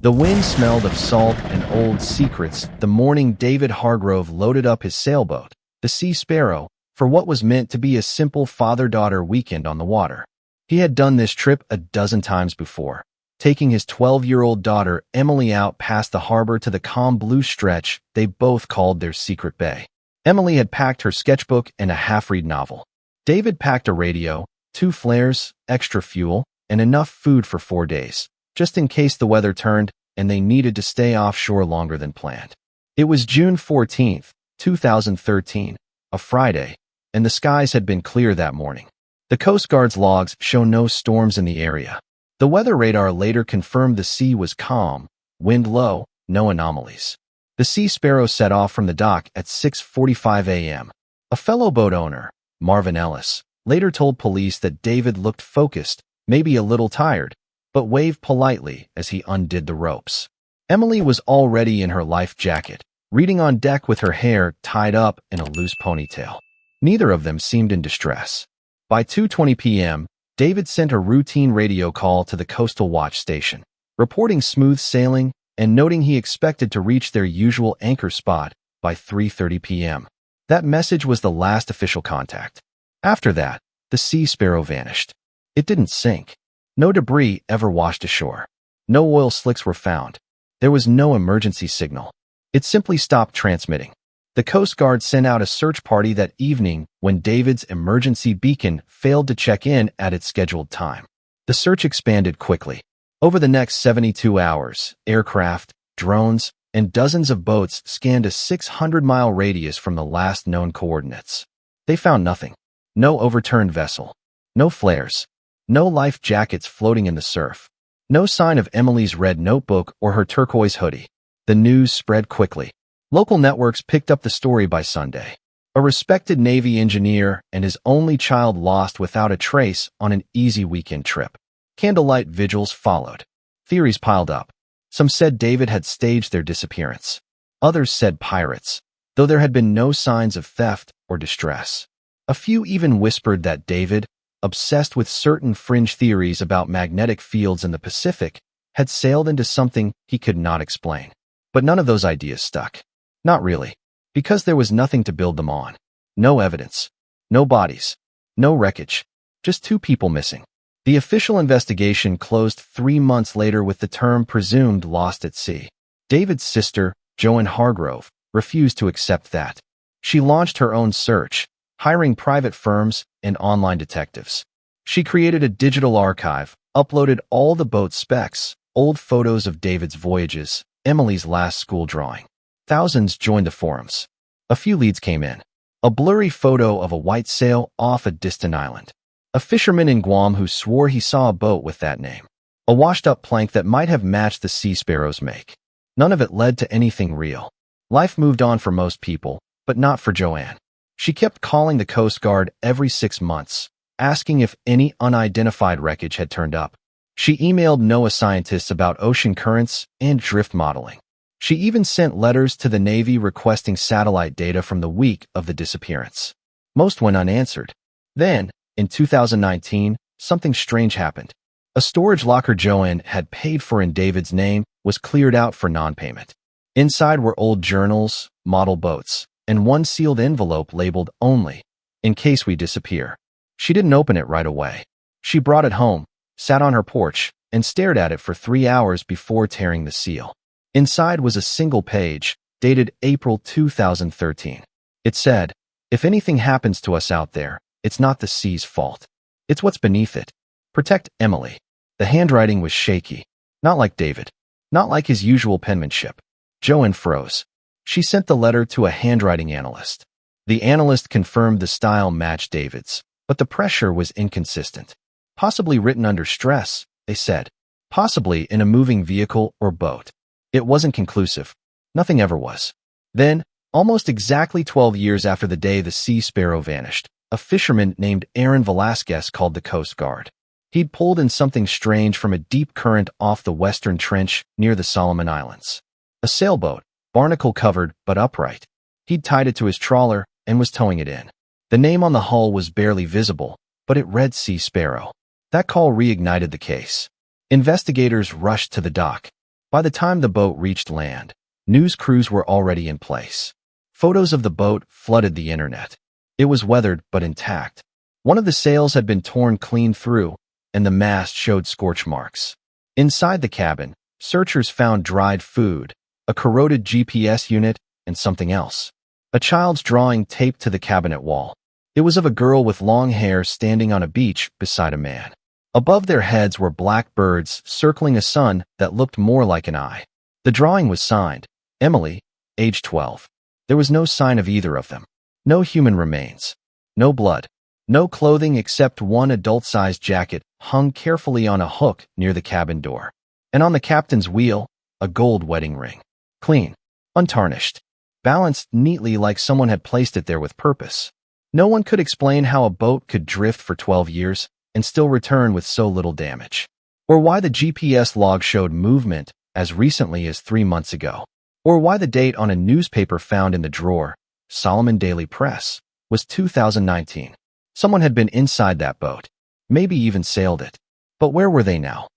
The wind smelled of salt and old secrets the morning David Hargrove loaded up his sailboat, the Sea Sparrow, for what was meant to be a simple father-daughter weekend on the water. He had done this trip a dozen times before, taking his 12-year-old daughter Emily out past the harbor to the calm blue stretch they both called their secret bay. Emily had packed her sketchbook and a half-read novel. David packed a radio, 2 flares, extra fuel, and enough food for 4 days, just in case the weather turned and they needed to stay offshore longer than planned. It was June 14, 2013, a Friday, and the skies had been clear that morning. The Coast Guard's logs show no storms in the area. The weather radar later confirmed the sea was calm, wind low, no anomalies. The Sea Sparrow set off from the dock at 6:45 a.m. A fellow boat owner, Marvin Ellis, later told police that David looked focused, maybe a little tired, but waved politely as he undid the ropes. Emily was already in her life jacket, reading on deck with her hair tied up in a loose ponytail. Neither of them seemed in distress. By 2:20 p.m., David sent a routine radio call to the Coastal Watch station, reporting smooth sailing and noting he expected to reach their usual anchor spot by 3:30 p.m. That message was the last official contact. After that, the Sea Sparrow vanished. It didn't sink. No debris ever washed ashore. No oil slicks were found. There was no emergency signal. It simply stopped transmitting. The Coast Guard sent out a search party that evening when David's emergency beacon failed to check in at its scheduled time. The search expanded quickly. Over the next 72 hours, aircraft, drones, and dozens of boats scanned a 600-mile radius from the last known coordinates. They found nothing. No overturned vessel. No flares. No life jackets floating in the surf. No sign of Emily's red notebook or her turquoise hoodie. The news spread quickly. Local networks picked up the story by Sunday. A respected Navy engineer and his only child lost without a trace on an easy weekend trip. Candlelight vigils followed. Theories piled up. Some said David had staged their disappearance. Others said pirates, though there had been no signs of theft or distress. A few even whispered that David, obsessed with certain fringe theories about magnetic fields in the Pacific, had sailed into something he could not explain. But none of those ideas stuck. Not really, because there was nothing to build them on. No evidence. No bodies. No wreckage. Just 2 people missing. The official investigation closed 3 months later with the term presumed lost at sea. David's sister, Joanne Hargrove, refused to accept that. She launched her own search, hiring private firms and online detectives. She created a digital archive, uploaded all the boat specs, old photos of David's voyages, Emily's last school drawing. Thousands joined the forums. A few leads came in. A blurry photo of a white sail off a distant island. A fisherman in Guam who swore he saw a boat with that name. A washed-up plank that might have matched the Sea Sparrow's make. None of it led to anything real. Life moved on for most people, but not for Joanne. She kept calling the Coast Guard every 6 months, asking if any unidentified wreckage had turned up. She emailed NOAA scientists about ocean currents and drift modeling. She even sent letters to the Navy requesting satellite data from the week of the disappearance. Most went unanswered. Then, in 2019, something strange happened. A storage locker Joanne had paid for in David's name was cleared out for non-payment. Inside were old journals, model boats, and one sealed envelope labeled "Only," in case we disappear. She didn't open it right away. She brought it home, sat on her porch, and stared at it for 3 hours before tearing the seal. Inside was a single page, dated April 2013. It said, "If anything happens to us out there, it's not the sea's fault. It's what's beneath it. Protect Emily." The handwriting was shaky, not like David, not like his usual penmanship. Joanne froze. She sent the letter to a handwriting analyst. The analyst confirmed the style matched David's, but the pressure was inconsistent. Possibly written under stress, they said. Possibly in a moving vehicle or boat. It wasn't conclusive. Nothing ever was. Then, almost exactly 12 years after the day the Sea Sparrow vanished, a fisherman named Aaron Velasquez called the Coast Guard. He'd pulled in something strange from a deep current off the Western Trench near the Solomon Islands. A sailboat, barnacle-covered but upright. He'd tied it to his trawler and was towing it in. The name on the hull was barely visible, but it read Sea Sparrow. That call reignited the case. Investigators rushed to the dock. By the time the boat reached land, news crews were already in place. Photos of the boat flooded the internet. It was weathered but intact. One of the sails had been torn clean through, and the mast showed scorch marks. Inside the cabin, searchers found dried food, a corroded GPS unit, and something else. A child's drawing taped to the cabinet wall. It was of a girl with long hair standing on a beach beside a man. Above their heads were black birds circling a sun that looked more like an eye. The drawing was signed, Emily, age 12. There was no sign of either of them. No human remains. No blood. No clothing except one adult-sized jacket hung carefully on a hook near the cabin door. And on the captain's wheel, a gold wedding ring. Clean. Untarnished. Balanced neatly like someone had placed it there with purpose. No one could explain how a boat could drift for 12 years and still return with so little damage. Or why the GPS log showed movement as recently as 3 months ago. Or why the date on a newspaper found in the drawer, Solomon Daily Press, was 2019. Someone had been inside that boat, maybe even sailed it. But where were they now?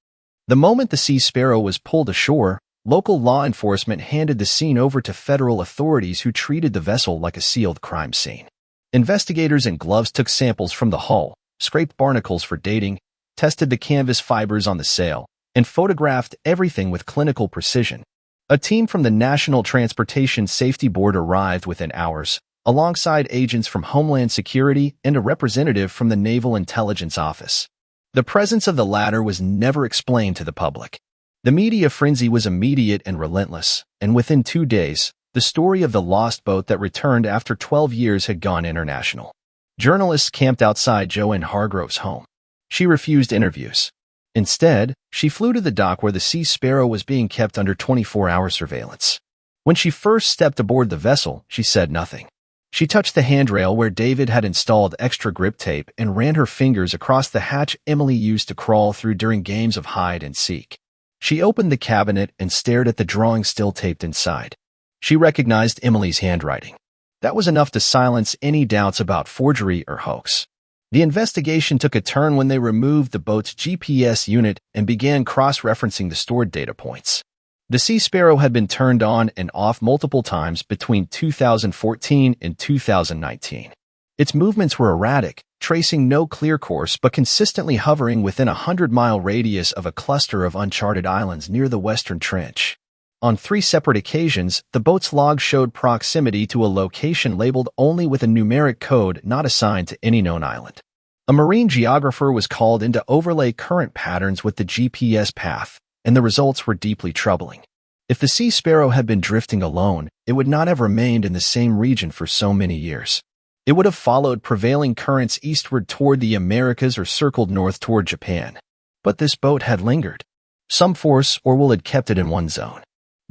The moment the Sea Sparrow was pulled ashore, local law enforcement handed the scene over to federal authorities who treated the vessel like a sealed crime scene. Investigators in gloves took samples from the hull, scraped barnacles for dating, tested the canvas fibers on the sail, and photographed everything with clinical precision. A team from the National Transportation Safety Board arrived within hours, alongside agents from Homeland Security and a representative from the Naval Intelligence Office. The presence of the latter was never explained to the public. The media frenzy was immediate and relentless, and within 2 days, the story of the lost boat that returned after 12 years had gone international. Journalists camped outside David Hargrove's home. She refused interviews. Instead, she flew to the dock where the Sea Sparrow was being kept under 24-hour surveillance. When she first stepped aboard the vessel, she said nothing. She touched the handrail where David had installed extra grip tape and ran her fingers across the hatch Emily used to crawl through during games of hide and seek. She opened the cabinet and stared at the drawing still taped inside. She recognized Emily's handwriting. That was enough to silence any doubts about forgery or hoax. The investigation took a turn when they removed the boat's GPS unit and began cross-referencing the stored data points. The Sea Sparrow had been turned on and off multiple times between 2014 and 2019. Its movements were erratic, tracing no clear course but consistently hovering within a 100-mile radius of a cluster of uncharted islands near the Western Trench. On 3 separate occasions, the boat's log showed proximity to a location labeled only with a numeric code not assigned to any known island. A marine geographer was called in to overlay current patterns with the GPS path, and the results were deeply troubling. If the Sea Sparrow had been drifting alone, it would not have remained in the same region for so many years. It would have followed prevailing currents eastward toward the Americas or circled north toward Japan. But this boat had lingered. Some force or will had kept it in one zone.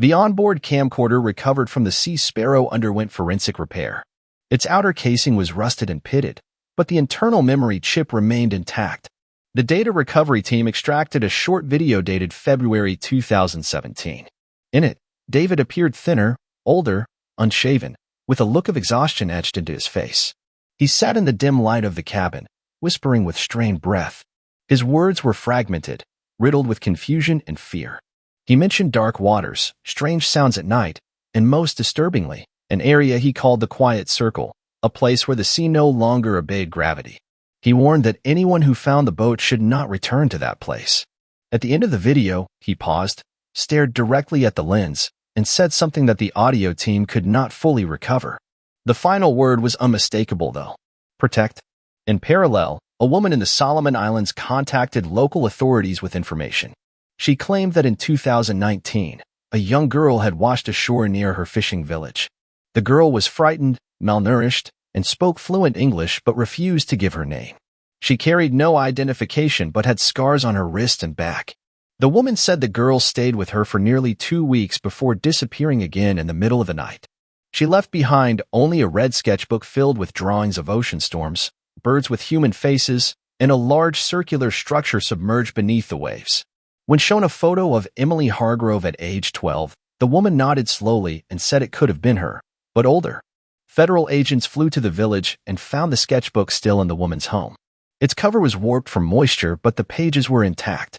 The onboard camcorder recovered from the Sea Sparrow underwent forensic repair. Its outer casing was rusted and pitted, but the internal memory chip remained intact. The data recovery team extracted a short video dated February 2017. In it, David appeared thinner, older, unshaven, with a look of exhaustion etched into his face. He sat in the dim light of the cabin, whispering with strained breath. His words were fragmented, riddled with confusion and fear. He mentioned dark waters, strange sounds at night, and most disturbingly, an area he called the Quiet Circle, a place where the sea no longer obeyed gravity. He warned that anyone who found the boat should not return to that place. At the end of the video, he paused, stared directly at the lens, and said something that the audio team could not fully recover. The final word was unmistakable, though. Protect. In parallel, a woman in the Solomon Islands contacted local authorities with information. She claimed that in 2019, a young girl had washed ashore near her fishing village. The girl was frightened, malnourished, and spoke fluent English but refused to give her name. She carried no identification but had scars on her wrist and back. The woman said the girl stayed with her for nearly 2 weeks before disappearing again in the middle of the night. She left behind only a red sketchbook filled with drawings of ocean storms, birds with human faces, and a large circular structure submerged beneath the waves. When shown a photo of Emily Hargrove at age 12, the woman nodded slowly and said it could have been her, but older. Federal agents flew to the village and found the sketchbook still in the woman's home. Its cover was warped from moisture, but the pages were intact.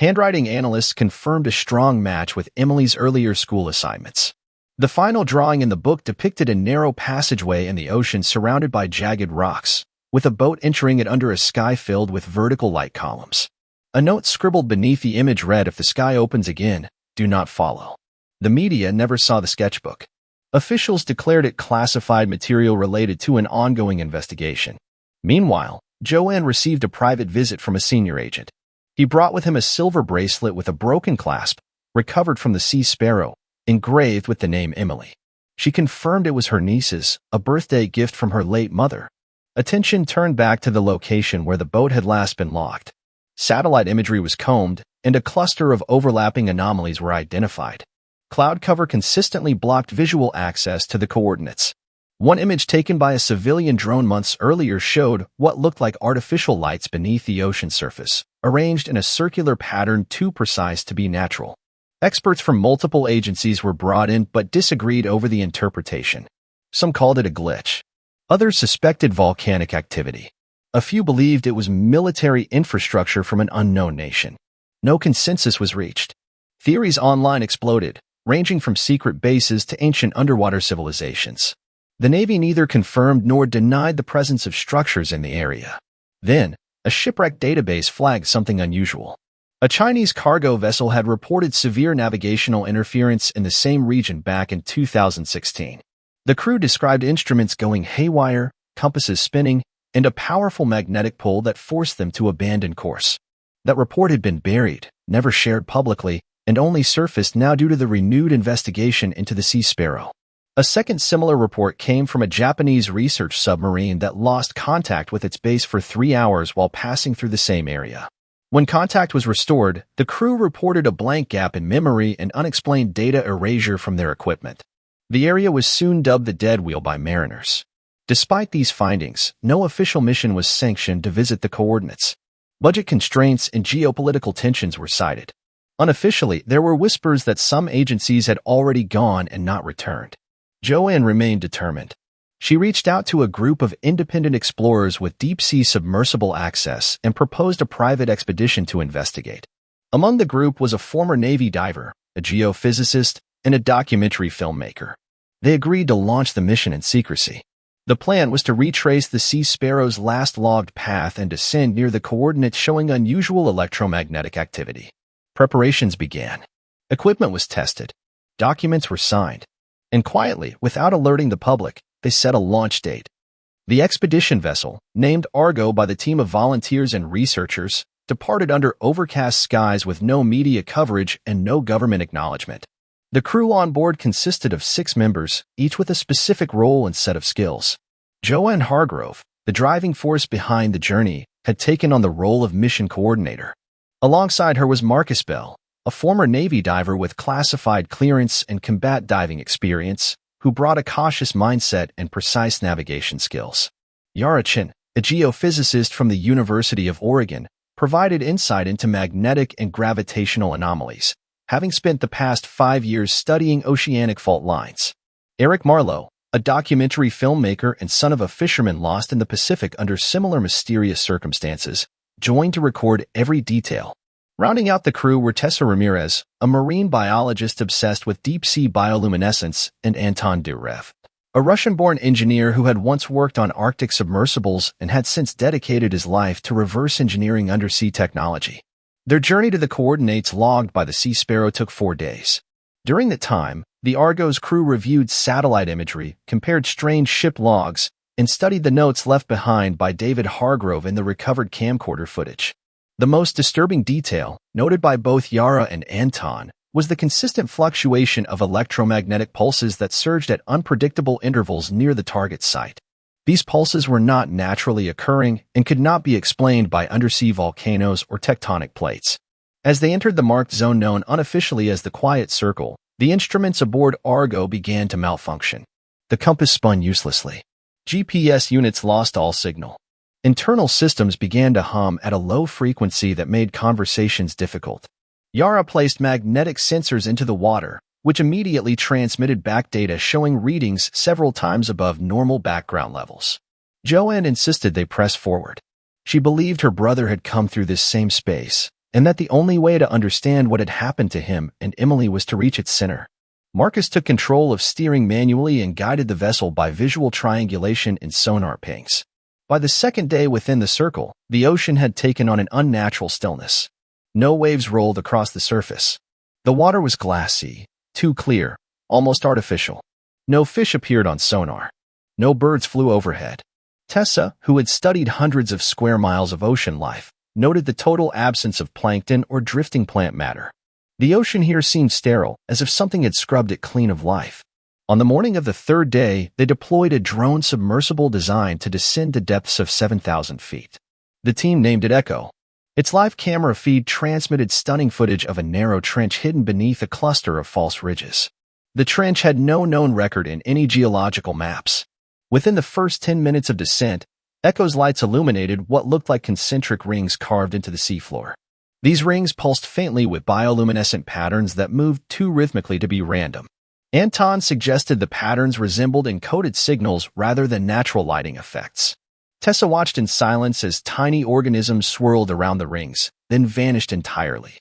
Handwriting analysts confirmed a strong match with Emily's earlier school assignments. The final drawing in the book depicted a narrow passageway in the ocean surrounded by jagged rocks, with a boat entering it under a sky filled with vertical light columns. A note scribbled beneath the image read, "If the sky opens again, do not follow." The media never saw the sketchbook. Officials declared it classified material related to an ongoing investigation. Meanwhile, Joanne received a private visit from a senior agent. He brought with him a silver bracelet with a broken clasp, recovered from the Sea Sparrow, engraved with the name Emily. She confirmed it was her niece's, a birthday gift from her late mother. Attention turned back to the location where the boat had last been locked. Satellite imagery was combed, and a cluster of overlapping anomalies were identified. Cloud cover consistently blocked visual access to the coordinates. One image taken by a civilian drone months earlier showed what looked like artificial lights beneath the ocean surface, arranged in a circular pattern too precise to be natural. Experts from multiple agencies were brought in but disagreed over the interpretation. Some called it a glitch. Others suspected volcanic activity. A few believed it was military infrastructure from an unknown nation. No consensus was reached. Theories online exploded, ranging from secret bases to ancient underwater civilizations. The Navy neither confirmed nor denied the presence of structures in the area. Then, a shipwreck database flagged something unusual. A Chinese cargo vessel had reported severe navigational interference in the same region back in 2016. The crew described instruments going haywire, compasses spinning, and a powerful magnetic pull that forced them to abandon course. That report had been buried, never shared publicly, and only surfaced now due to the renewed investigation into the Sea Sparrow. A second similar report came from a Japanese research submarine that lost contact with its base for 3 hours while passing through the same area. When contact was restored, the crew reported a blank gap in memory and unexplained data erasure from their equipment. The area was soon dubbed the Dead Wheel by mariners. Despite these findings, no official mission was sanctioned to visit the coordinates. Budget constraints and geopolitical tensions were cited. Unofficially, there were whispers that some agencies had already gone and not returned. Joanne remained determined. She reached out to a group of independent explorers with deep-sea submersible access and proposed a private expedition to investigate. Among the group was a former Navy diver, a geophysicist, and a documentary filmmaker. They agreed to launch the mission in secrecy. The plan was to retrace the Sea Sparrow's last logged path and descend near the coordinates showing unusual electromagnetic activity. Preparations began. Equipment was tested. Documents were signed. And quietly, without alerting the public, they set a launch date. The expedition vessel, named Argo by the team of volunteers and researchers, departed under overcast skies with no media coverage and no government acknowledgement. The crew on board consisted of 6 members, each with a specific role and set of skills. David Hargrove, the driving force behind the journey, had taken on the role of mission coordinator. Alongside her was Marcus Bell, a former Navy diver with classified clearance and combat diving experience, who brought a cautious mindset and precise navigation skills. Yara Chen, a geophysicist from the University of Oregon, provided insight into magnetic and gravitational anomalies, having spent the past 5 years studying oceanic fault lines. Eric Marlowe, a documentary filmmaker and son of a fisherman lost in the Pacific under similar mysterious circumstances, joined to record every detail. Rounding out the crew were Tessa Ramirez, a marine biologist obsessed with deep-sea bioluminescence, and Anton Durev, a Russian-born engineer who had once worked on Arctic submersibles and had since dedicated his life to reverse engineering undersea technology. Their journey to the coordinates logged by the Sea Sparrow took 4 days. During the time, the Argo's crew reviewed satellite imagery, compared strange ship logs, and studied the notes left behind by David Hargrove in the recovered camcorder footage. The most disturbing detail, noted by both Yara and Anton, was the consistent fluctuation of electromagnetic pulses that surged at unpredictable intervals near the target site. These pulses were not naturally occurring and could not be explained by undersea volcanoes or tectonic plates. As they entered the marked zone known unofficially as the Quiet Circle, the instruments aboard Argo began to malfunction. The compass spun uselessly. GPS units lost all signal. Internal systems began to hum at a low frequency that made conversations difficult. Yara placed magnetic sensors into the water, which immediately transmitted back data showing readings several times above normal background levels. Joanne insisted they press forward. She believed her brother had come through this same space, and that the only way to understand what had happened to him and Emily was to reach its center. Marcus took control of steering manually and guided the vessel by visual triangulation and sonar pings. By the second day within the circle, the ocean had taken on an unnatural stillness. No waves rolled across the surface. The water was glassy, too clear, almost artificial. No fish appeared on sonar. No birds flew overhead. Tessa, who had studied hundreds of square miles of ocean life, noted the total absence of plankton or drifting plant matter. The ocean here seemed sterile, as if something had scrubbed it clean of life. On the morning of the third day, they deployed a drone submersible designed to descend to depths of 7,000 feet. The team named it Echo. Its live camera feed transmitted stunning footage of a narrow trench hidden beneath a cluster of false ridges. The trench had no known record in any geological maps. Within the first 10 minutes of descent, Echo's lights illuminated what looked like concentric rings carved into the seafloor. These rings pulsed faintly with bioluminescent patterns that moved too rhythmically to be random. Anton suggested the patterns resembled encoded signals rather than natural lighting effects. Tessa watched in silence as tiny organisms swirled around the rings, then vanished entirely.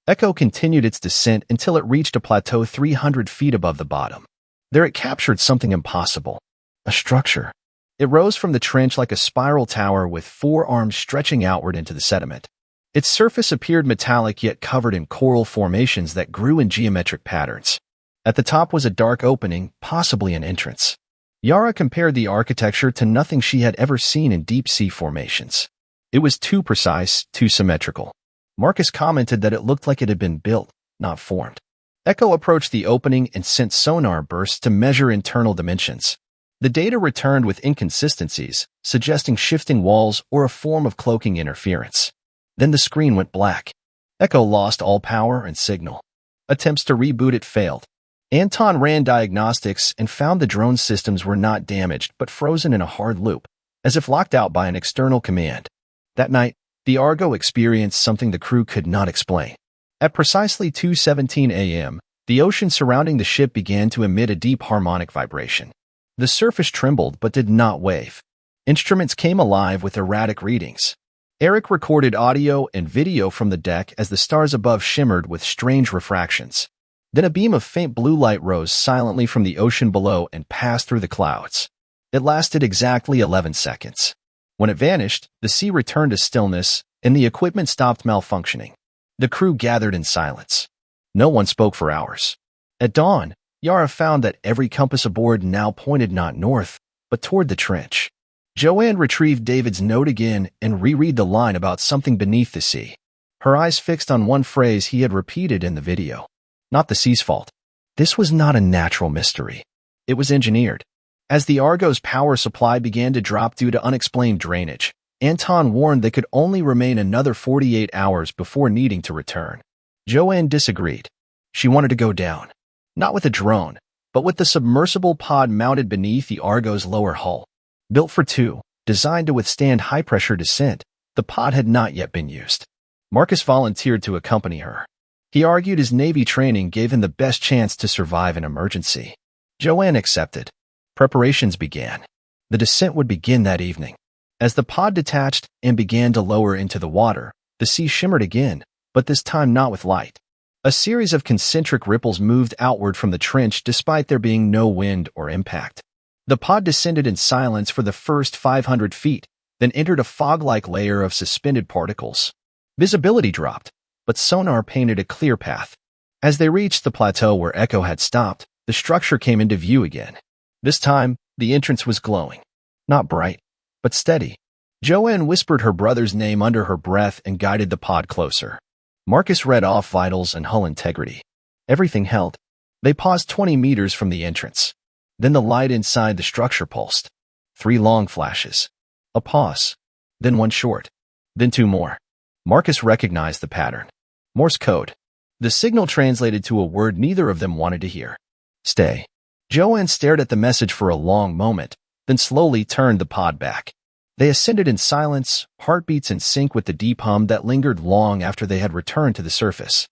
Echo continued its descent until it reached a plateau 300 feet above the bottom. There it captured something impossible. A structure. It rose from the trench like a spiral tower with 4 arms stretching outward into the sediment. Its surface appeared metallic yet covered in coral formations that grew in geometric patterns. At the top was a dark opening, possibly an entrance. Yara compared the architecture to nothing she had ever seen in deep-sea formations. It was too precise, too symmetrical. Marcus commented that it looked like it had been built, not formed. Echo approached the opening and sent sonar bursts to measure internal dimensions. The data returned with inconsistencies, suggesting shifting walls or a form of cloaking interference. Then the screen went black. Echo lost all power and signal. Attempts to reboot it failed. Anton ran diagnostics and found the drone systems were not damaged but frozen in a hard loop, as if locked out by an external command. That night, the Argo experienced something the crew could not explain. At precisely 2:17 a.m., the ocean surrounding the ship began to emit a deep harmonic vibration. The surface trembled but did not wave. Instruments came alive with erratic readings. Eric recorded audio and video from the deck as the stars above shimmered with strange refractions. Then a beam of faint blue light rose silently from the ocean below and passed through the clouds. It lasted exactly 11 seconds. When it vanished, the sea returned to stillness, and the equipment stopped malfunctioning. The crew gathered in silence. No one spoke for hours. At dawn, Yara found that every compass aboard now pointed not north, but toward the trench. Joanne retrieved David's note again and reread the line about something beneath the sea. Her eyes fixed on one phrase he had repeated in the video. Not the sea's fault. This was not a natural mystery. It was engineered. As the Argo's power supply began to drop due to unexplained drainage, Anton warned they could only remain another 48 hours before needing to return. Joanne disagreed. She wanted to go down. Not with a drone, but with the submersible pod mounted beneath the Argo's lower hull. Built for 2, designed to withstand high-pressure descent, the pod had not yet been used. Marcus volunteered to accompany her. He argued his Navy training gave him the best chance to survive an emergency. Joanne accepted. Preparations began. The descent would begin that evening. As the pod detached and began to lower into the water, the sea shimmered again, but this time not with light. A series of concentric ripples moved outward from the trench despite there being no wind or impact. The pod descended in silence for the first 500 feet, then entered a fog-like layer of suspended particles. Visibility dropped, but sonar painted a clear path. As they reached the plateau where Echo had stopped, the structure came into view again. This time, the entrance was glowing. Not bright, but steady. Joanne whispered her brother's name under her breath and guided the pod closer. Marcus read off vitals and hull integrity. Everything held. They paused 20 meters from the entrance. Then the light inside the structure pulsed. 3 long flashes. A pause. Then 1 short. Then 2 more. Marcus recognized the pattern. Morse code. The signal translated to a word neither of them wanted to hear. Stay. Joanne stared at the message for a long moment, then slowly turned the pod back. They ascended in silence, heartbeats in sync with the deep hum that lingered long after they had returned to the surface.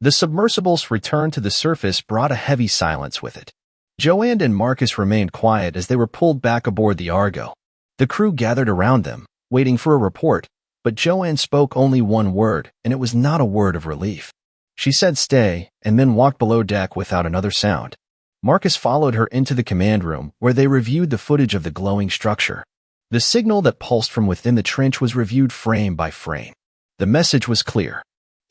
The submersible's return to the surface brought a heavy silence with it. Joanne and Marcus remained quiet as they were pulled back aboard the Argo. The crew gathered around them, waiting for a report, But Joanne spoke only one word, and it was not a word of relief. She said stay, and then walked below deck without another sound. Marcus followed her into the command room, where they reviewed the footage of the glowing structure. The signal that pulsed from within the trench was reviewed frame by frame. The message was clear.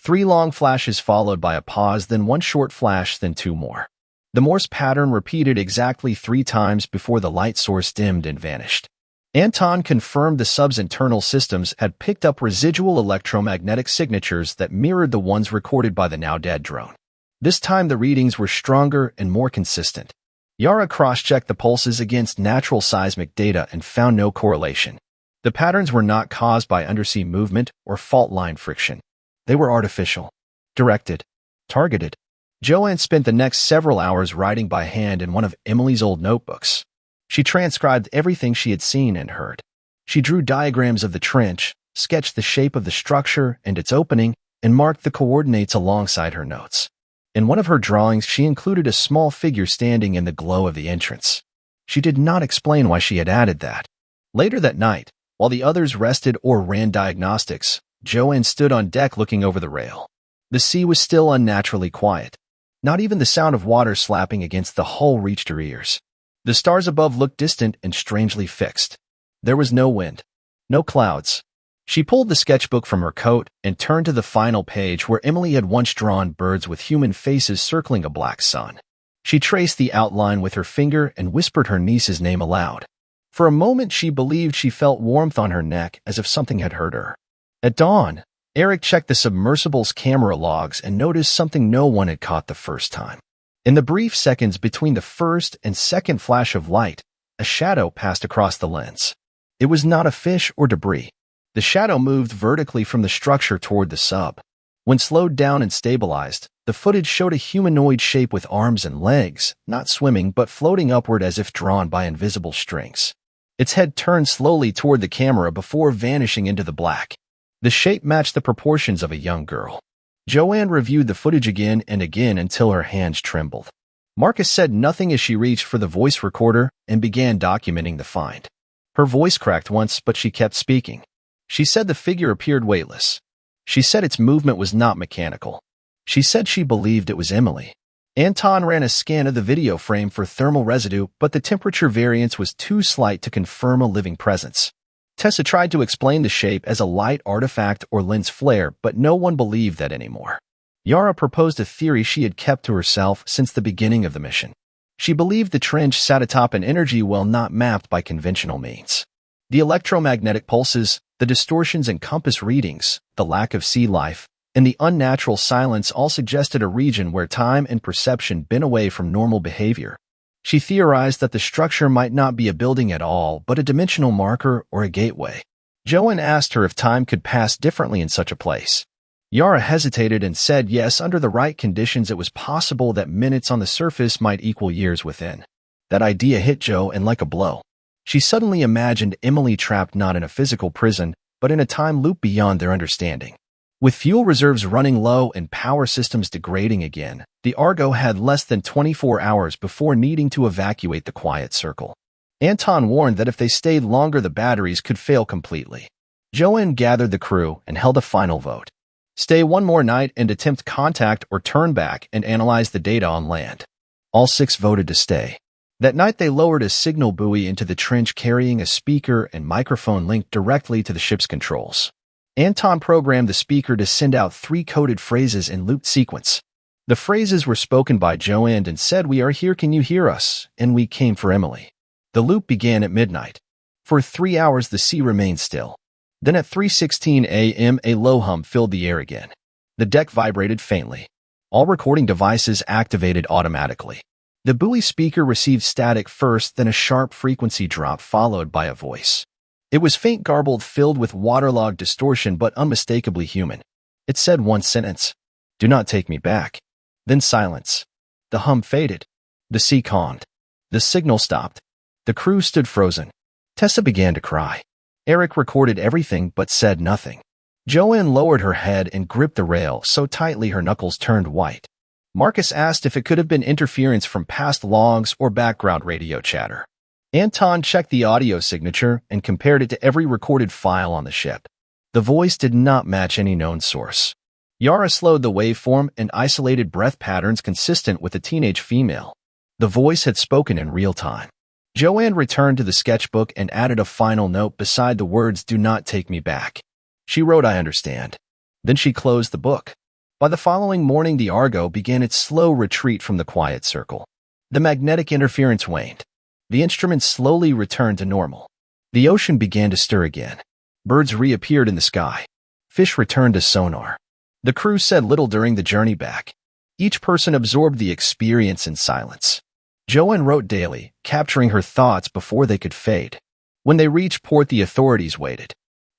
3 long flashes followed by a pause, then 1 short flash, then 2 more. The Morse pattern repeated exactly 3 times before the light source dimmed and vanished. Anton confirmed the sub's internal systems had picked up residual electromagnetic signatures that mirrored the ones recorded by the now-dead drone. This time the readings were stronger and more consistent. Yara cross-checked the pulses against natural seismic data and found no correlation. The patterns were not caused by undersea movement or fault line friction. They were artificial, directed, targeted. Joanne spent the next several hours writing by hand in one of Emily's old notebooks. She transcribed everything she had seen and heard. She drew diagrams of the trench, sketched the shape of the structure and its opening, and marked the coordinates alongside her notes. In one of her drawings, she included a small figure standing in the glow of the entrance. She did not explain why she had added that. Later that night, while the others rested or ran diagnostics, Joanne stood on deck looking over the rail. The sea was still unnaturally quiet. Not even the sound of water slapping against the hull reached her ears. The stars above looked distant and strangely fixed. There was no wind, no clouds. She pulled the sketchbook from her coat and turned to the final page where Emily had once drawn birds with human faces circling a black sun. She traced the outline with her finger and whispered her niece's name aloud. For a moment she believed she felt warmth on her neck as if something had hurt her. At dawn, Eric checked the submersible's camera logs and noticed something no one had caught the first time. In the brief seconds between the first and second flash of light, a shadow passed across the lens. It was not a fish or debris. The shadow moved vertically from the structure toward the sub. When slowed down and stabilized, the footage showed a humanoid shape with arms and legs, not swimming but floating upward as if drawn by invisible strings. Its head turned slowly toward the camera before vanishing into the black. The shape matched the proportions of a young girl. Joanne reviewed the footage again and again until her hands trembled. Marcus said nothing as she reached for the voice recorder and began documenting the find. Her voice cracked once, but she kept speaking. She said the figure appeared weightless. She said its movement was not mechanical. She said she believed it was Emily. Anton ran a scan of the video frame for thermal residue, but the temperature variance was too slight to confirm a living presence. Tessa tried to explain the shape as a light artifact or lens flare, but no one believed that anymore. Yara proposed a theory she had kept to herself since the beginning of the mission. She believed the trench sat atop an energy well not mapped by conventional means. The electromagnetic pulses, the distortions in compass readings, the lack of sea life, and the unnatural silence all suggested a region where time and perception been away from normal behavior. She theorized that the structure might not be a building at all, but a dimensional marker or a gateway. Joanne asked her if time could pass differently in such a place. Yara hesitated and said yes, under the right conditions it was possible that minutes on the surface might equal years within. That idea hit Joanne like a blow. She suddenly imagined Emily trapped not in a physical prison, but in a time loop beyond their understanding. With fuel reserves running low and power systems degrading again, the Argo had less than 24 hours before needing to evacuate the quiet circle. Anton warned that if they stayed longer the batteries could fail completely. Joanne gathered the crew and held a final vote. Stay one more night and attempt contact or turn back and analyze the data on land. All 6 voted to stay. That night they lowered a signal buoy into the trench carrying a speaker and microphone linked directly to the ship's controls. Anton programmed the speaker to send out 3 coded phrases in looped sequence. The phrases were spoken by Joanne and said, "We are here, can you hear us?" and "We came for Emily." The loop began at midnight. For 3 hours the sea remained still. Then at 3:16 a.m. a low hum filled the air again. The deck vibrated faintly. All recording devices activated automatically. The buoy speaker received static first, then a sharp frequency drop followed by a voice. It was faint, garbled, filled with waterlogged distortion, but unmistakably human. It said one sentence: "Do not take me back." Then silence. The hum faded. The sea calmed. The signal stopped. The crew stood frozen. Tessa began to cry. Eric recorded everything but said nothing. Joanne lowered her head and gripped the rail so tightly her knuckles turned white. Marcus asked if it could have been interference from past logs or background radio chatter. Anton checked the audio signature and compared it to every recorded file on the ship. The voice did not match any known source. Yara slowed the waveform and isolated breath patterns consistent with a teenage female. The voice had spoken in real time. Joanne returned to the sketchbook and added a final note beside the words, "Do not take me back." She wrote, "I understand." Then she closed the book. By the following morning, the Argo began its slow retreat from the quiet circle. The magnetic interference waned. The instruments slowly returned to normal. The ocean began to stir again. Birds reappeared in the sky. Fish returned to sonar. The crew said little during the journey back. Each person absorbed the experience in silence. Joanne wrote daily, capturing her thoughts before they could fade. When they reached port, the authorities waited.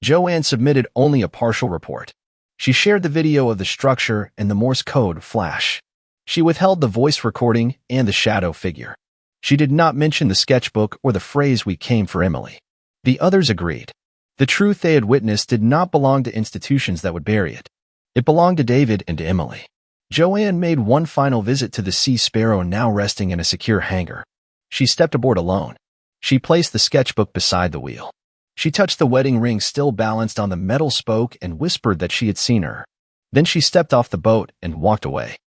Joanne submitted only a partial report. She shared the video of the structure and the Morse code flash. She withheld the voice recording and the shadow figure. She did not mention the sketchbook or the phrase, "We came for Emily." The others agreed. The truth they had witnessed did not belong to institutions that would bury it. It belonged to David and to Emily. Joanne made one final visit to the Sea Sparrow, now resting in a secure hangar. She stepped aboard alone. She placed the sketchbook beside the wheel. She touched the wedding ring still balanced on the metal spoke and whispered that she had seen her. Then she stepped off the boat and walked away.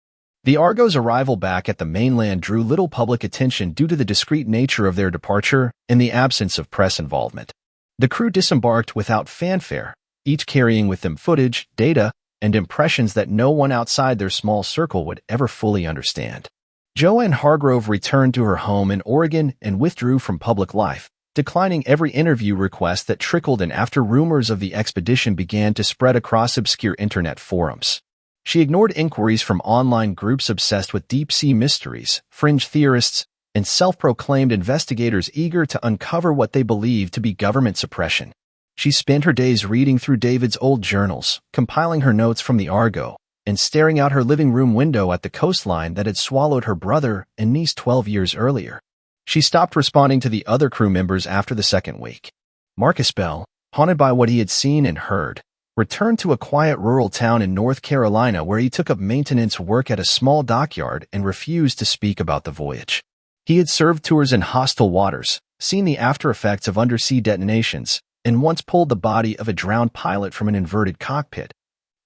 The Argo's arrival back at the mainland drew little public attention due to the discreet nature of their departure and the absence of press involvement. The crew disembarked without fanfare, each carrying with them footage, data, and impressions that no one outside their small circle would ever fully understand. Joanne Hargrove returned to her home in Oregon and withdrew from public life, declining every interview request that trickled in after rumors of the expedition began to spread across obscure internet forums. She ignored inquiries from online groups obsessed with deep-sea mysteries, fringe theorists, and self-proclaimed investigators eager to uncover what they believed to be government suppression. She spent her days reading through David's old journals, compiling her notes from the Argo, and staring out her living room window at the coastline that had swallowed her brother and niece 12 years earlier. She stopped responding to the other crew members after the second week. Marcus Bell, haunted by what he had seen and heard, returned to a quiet rural town in North Carolina where he took up maintenance work at a small dockyard and refused to speak about the voyage. He had served tours in hostile waters, seen the after-effects of undersea detonations, and once pulled the body of a drowned pilot from an inverted cockpit.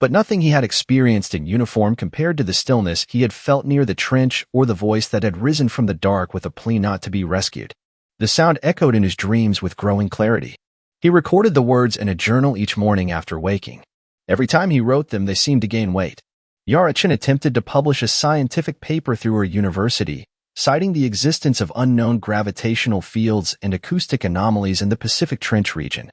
But nothing he had experienced in uniform compared to the stillness he had felt near the trench or the voice that had risen from the dark with a plea not to be rescued. The sound echoed in his dreams with growing clarity. He recorded the words in a journal each morning after waking. Every time he wrote them, they seemed to gain weight. Yara Chin attempted to publish a scientific paper through her university, citing the existence of unknown gravitational fields and acoustic anomalies in the Pacific Trench region.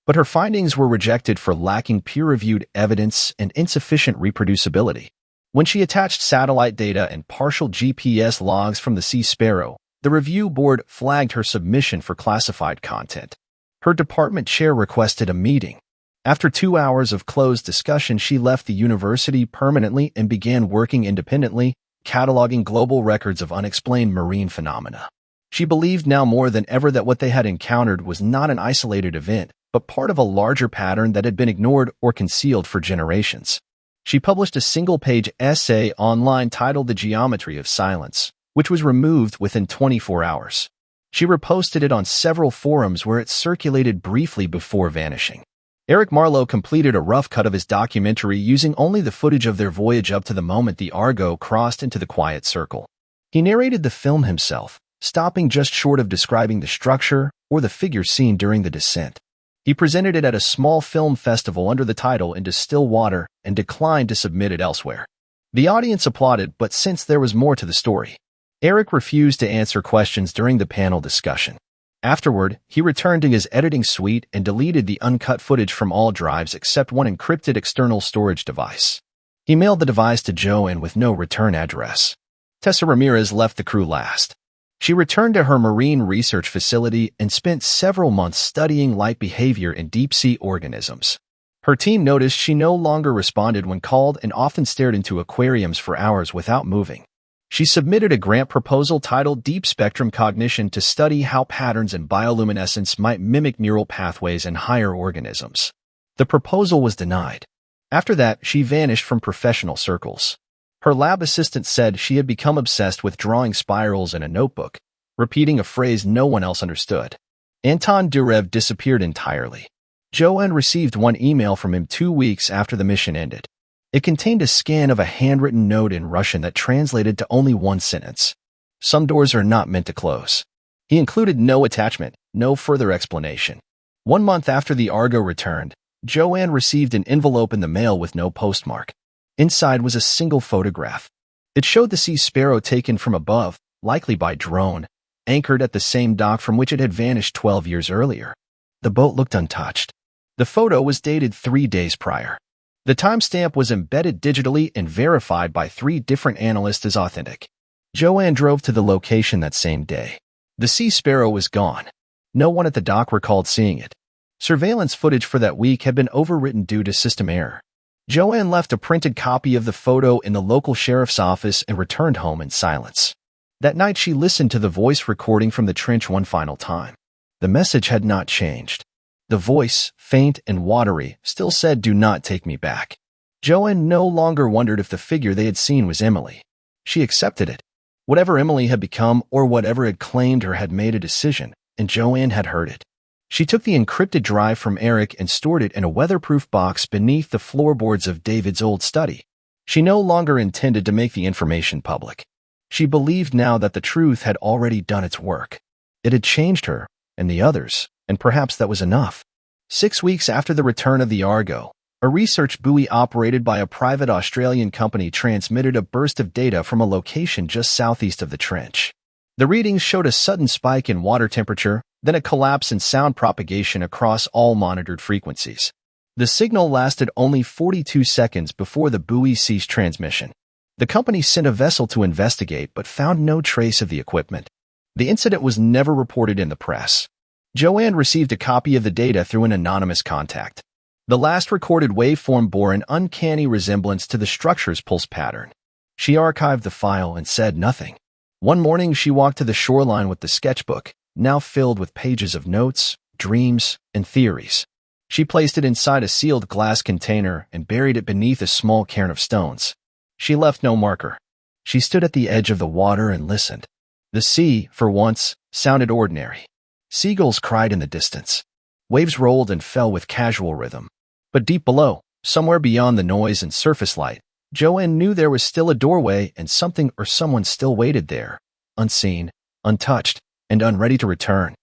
But her findings were rejected for lacking peer-reviewed evidence and insufficient reproducibility. When she attached satellite data and partial GPS logs from the Sea Sparrow, the review board flagged her submission for classified content. Her department chair requested a meeting. After 2 hours of closed discussion, she left the university permanently and began working independently, cataloging global records of unexplained marine phenomena. She believed now more than ever that what they had encountered was not an isolated event, but part of a larger pattern that had been ignored or concealed for generations. She published a single-page essay online titled The Geometry of Silence, which was removed within 24 hours. She reposted it on several forums where it circulated briefly before vanishing. Eric Marlowe completed a rough cut of his documentary using only the footage of their voyage up to the moment the Argo crossed into the quiet circle. He narrated the film himself, stopping just short of describing the structure or the figure seen during the descent. He presented it at a small film festival under the title Into Still Water and declined to submit it elsewhere. The audience applauded, but since there was more to the story, Eric refused to answer questions during the panel discussion. Afterward, he returned to his editing suite and deleted the uncut footage from all drives except one encrypted external storage device. He mailed the device to Joanne with no return address. Tessa Ramirez left the crew last. She returned to her marine research facility and spent several months studying light behavior in deep-sea organisms. Her team noticed she no longer responded when called and often stared into aquariums for hours without moving. She submitted a grant proposal titled Deep Spectrum Cognition to study how patterns in bioluminescence might mimic neural pathways in higher organisms. The proposal was denied. After that, she vanished from professional circles. Her lab assistant said she had become obsessed with drawing spirals in a notebook, repeating a phrase no one else understood. Anton Durev disappeared entirely. Joanne received one email from him 2 weeks after the mission ended. It contained a scan of a handwritten note in Russian that translated to only one sentence. Some doors are not meant to close. He included no attachment, no further explanation. 1 month after the Argo returned, Joanne received an envelope in the mail with no postmark. Inside was a single photograph. It showed the Sea Sparrow taken from above, likely by drone, anchored at the same dock from which it had vanished 12 years earlier. The boat looked untouched. The photo was dated 3 days prior. The timestamp was embedded digitally and verified by 3 different analysts as authentic. Joanne drove to the location that same day. The Sea Sparrow was gone. No one at the dock recalled seeing it. Surveillance footage for that week had been overwritten due to system error. Joanne left a printed copy of the photo in the local sheriff's office and returned home in silence. That night she listened to the voice recording from the trench one final time. The message had not changed. The voice, faint and watery, still said, "Do not take me back." Joanne no longer wondered if the figure they had seen was Emily. She accepted it. Whatever Emily had become or whatever had claimed her had made a decision, and Joanne had heard it. She took the encrypted drive from Eric and stored it in a weatherproof box beneath the floorboards of David's old study. She no longer intended to make the information public. She believed now that the truth had already done its work. It had changed her, and the others, and perhaps that was enough. 6 weeks after the return of the Argo, a research buoy operated by a private Australian company transmitted a burst of data from a location just southeast of the trench. The readings showed a sudden spike in water temperature, then a collapse in sound propagation across all monitored frequencies. The signal lasted only 42 seconds before the buoy ceased transmission. The company sent a vessel to investigate but found no trace of the equipment. The incident was never reported in the press. Joanne received a copy of the data through an anonymous contact. The last recorded waveform bore an uncanny resemblance to the structure's pulse pattern. She archived the file and said nothing. One morning she walked to the shoreline with the sketchbook, now filled with pages of notes, dreams, and theories. She placed it inside a sealed glass container and buried it beneath a small cairn of stones. She left no marker. She stood at the edge of the water and listened. The sea, for once, sounded ordinary. Seagulls cried in the distance. Waves rolled and fell with casual rhythm. But deep below, somewhere beyond the noise and surface light, Joanne knew there was still a doorway and something or someone still waited there, unseen, untouched, and unready to return.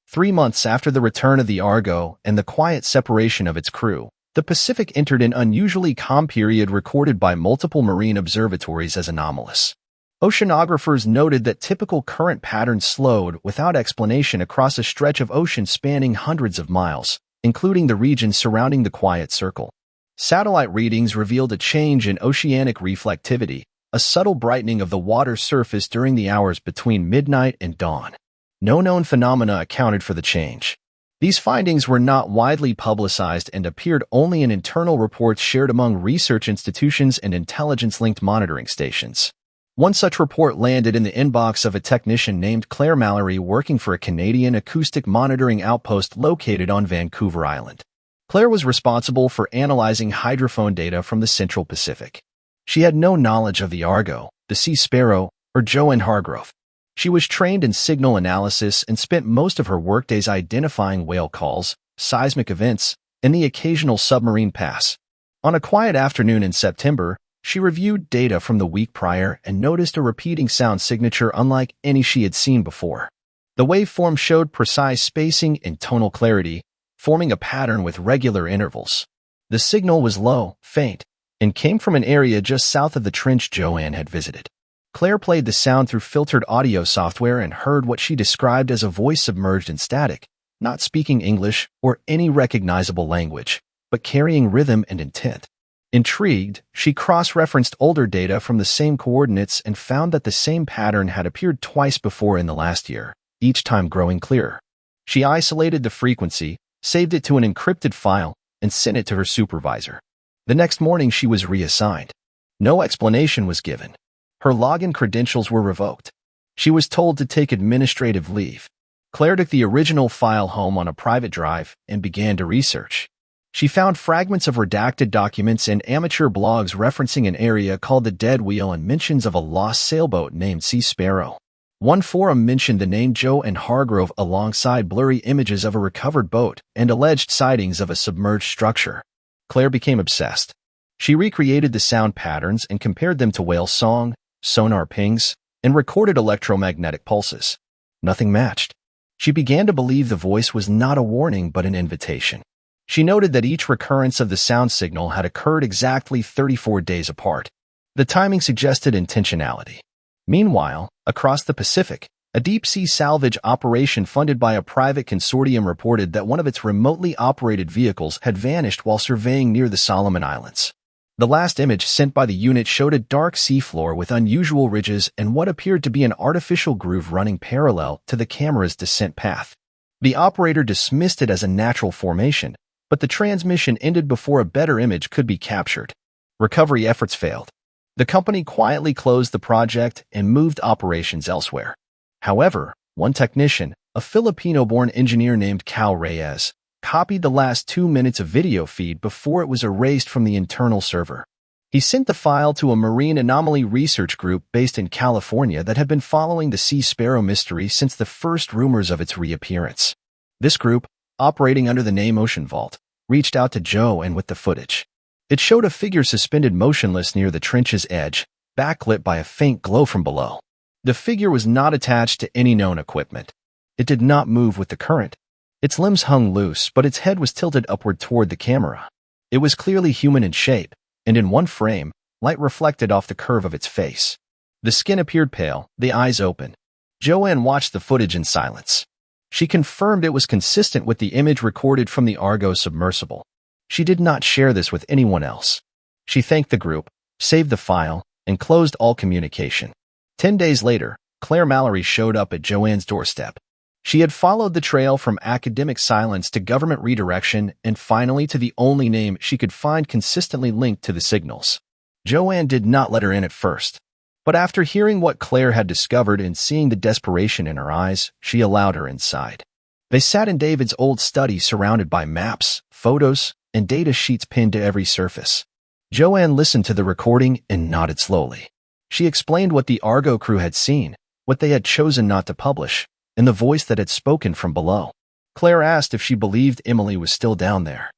3 months after the return of the Argo and the quiet separation of its crew, the Pacific entered an unusually calm period recorded by multiple marine observatories as anomalous. Oceanographers noted that typical current patterns slowed without explanation across a stretch of ocean spanning hundreds of miles, including the region surrounding the quiet circle. Satellite readings revealed a change in oceanic reflectivity, a subtle brightening of the water's surface during the hours between midnight and dawn. No known phenomena accounted for the change. These findings were not widely publicized and appeared only in internal reports shared among research institutions and intelligence-linked monitoring stations. One such report landed in the inbox of a technician named Claire Mallory working for a Canadian acoustic monitoring outpost located on Vancouver Island. Claire was responsible for analyzing hydrophone data from the Central Pacific. She had no knowledge of the Argo, the Sea Sparrow, or David Hargrove. She was trained in signal analysis and spent most of her workdays identifying whale calls, seismic events, and the occasional submarine pass. On a quiet afternoon in September, she reviewed data from the week prior and noticed a repeating sound signature unlike any she had seen before. The waveform showed precise spacing and tonal clarity, forming a pattern with regular intervals. The signal was low, faint, and came from an area just south of the trench Joanne had visited. Claire played the sound through filtered audio software and heard what she described as a voice submerged in static, not speaking English or any recognizable language, but carrying rhythm and intent. Intrigued, she cross-referenced older data from the same coordinates and found that the same pattern had appeared twice before in the last year, each time growing clearer. She isolated the frequency, saved it to an encrypted file, and sent it to her supervisor. The next morning she was reassigned. No explanation was given. Her login credentials were revoked. She was told to take administrative leave. Claire took the original file home on a private drive and began to research. She found fragments of redacted documents and amateur blogs referencing an area called the Dead Wheel and mentions of a lost sailboat named Sea Sparrow. One forum mentioned the name David Hargrove alongside blurry images of a recovered boat and alleged sightings of a submerged structure. Claire became obsessed. She recreated the sound patterns and compared them to whale song, sonar pings, and recorded electromagnetic pulses. Nothing matched. She began to believe the voice was not a warning but an invitation. She noted that each recurrence of the sound signal had occurred exactly 34 days apart. The timing suggested intentionality. Meanwhile, across the Pacific, a deep-sea salvage operation funded by a private consortium reported that one of its remotely operated vehicles had vanished while surveying near the Solomon Islands. The last image sent by the unit showed a dark seafloor with unusual ridges and what appeared to be an artificial groove running parallel to the camera's descent path. The operator dismissed it as a natural formation, but the transmission ended before a better image could be captured. Recovery efforts failed. The company quietly closed the project and moved operations elsewhere. However, one technician, a Filipino-born engineer named Cal Reyes, copied the last 2 minutes of video feed before it was erased from the internal server. He sent the file to a marine anomaly research group based in California that had been following the Sea Sparrow mystery since the first rumors of its reappearance. This group, operating under the name Ocean Vault, reached out to Joe and with the footage. It showed a figure suspended motionless near the trench's edge, backlit by a faint glow from below. The figure was not attached to any known equipment. It did not move with the current. Its limbs hung loose, but its head was tilted upward toward the camera. It was clearly human in shape, and in one frame, light reflected off the curve of its face. The skin appeared pale, the eyes open. Joanne watched the footage in silence. She confirmed it was consistent with the image recorded from the Argo submersible. She did not share this with anyone else. She thanked the group, saved the file, and closed all communication. 10 days later, Claire Mallory showed up at Joanne's doorstep. She had followed the trail from academic silence to government redirection and finally to the only name she could find consistently linked to the signals. Joanne did not let her in at first, but after hearing what Claire had discovered and seeing the desperation in her eyes, she allowed her inside. They sat in David's old study surrounded by maps, photos, and data sheets pinned to every surface. Joanne listened to the recording and nodded slowly. She explained what the Argo crew had seen, what they had chosen not to publish, and the voice that had spoken from below. Claire asked if she believed Emily was still down there.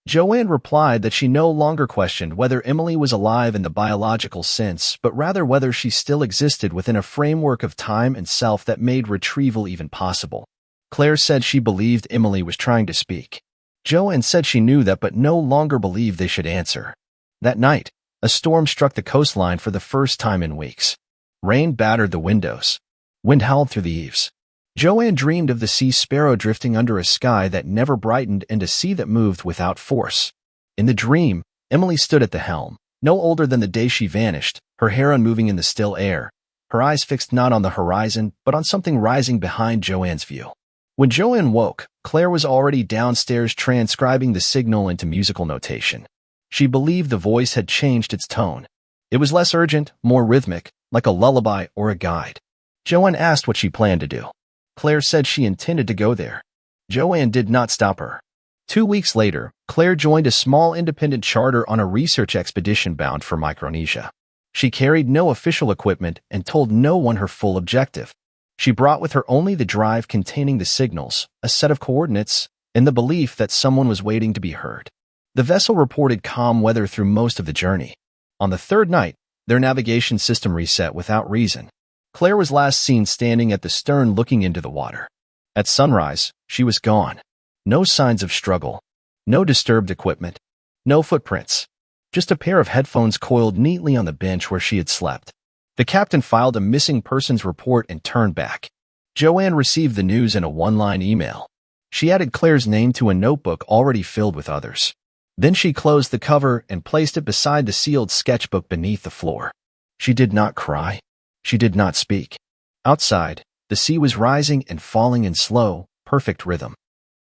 Joanne replied that she no longer questioned whether Emily was alive in the biological sense, but rather whether she still existed within a framework of time and self that made retrieval even possible. Claire said she believed Emily was trying to speak. Joanne said she knew that but no longer believed they should answer. That night, a storm struck the coastline for the first time in weeks. Rain battered the windows. Wind howled through the eaves. Joanne dreamed of the Sea Sparrow drifting under a sky that never brightened and a sea that moved without force. In the dream, Emily stood at the helm, no older than the day she vanished, her hair unmoving in the still air, her eyes fixed not on the horizon but on something rising behind Joanne's view. When Joanne woke, Claire was already downstairs transcribing the signal into musical notation. She believed the voice had changed its tone. It was less urgent, more rhythmic, like a lullaby or a guide. Joanne asked what she planned to do. Claire said she intended to go there. Joanne did not stop her. 2 weeks later, Claire joined a small independent charter on a research expedition bound for Micronesia. She carried no official equipment and told no one her full objective. She brought with her only the drive containing the signals, a set of coordinates, and the belief that someone was waiting to be heard. The vessel reported calm weather through most of the journey. On the third night, their navigation system reset without reason. Claire was last seen standing at the stern looking into the water. At sunrise, she was gone. No signs of struggle. No disturbed equipment. No footprints. Just a pair of headphones coiled neatly on the bench where she had slept. The captain filed a missing persons report and turned back. Joanne received the news in a one-line email. She added Claire's name to a notebook already filled with others. Then she closed the cover and placed it beside the sealed sketchbook beneath the floor. She did not cry. She did not speak. Outside, the sea was rising and falling in slow, perfect rhythm.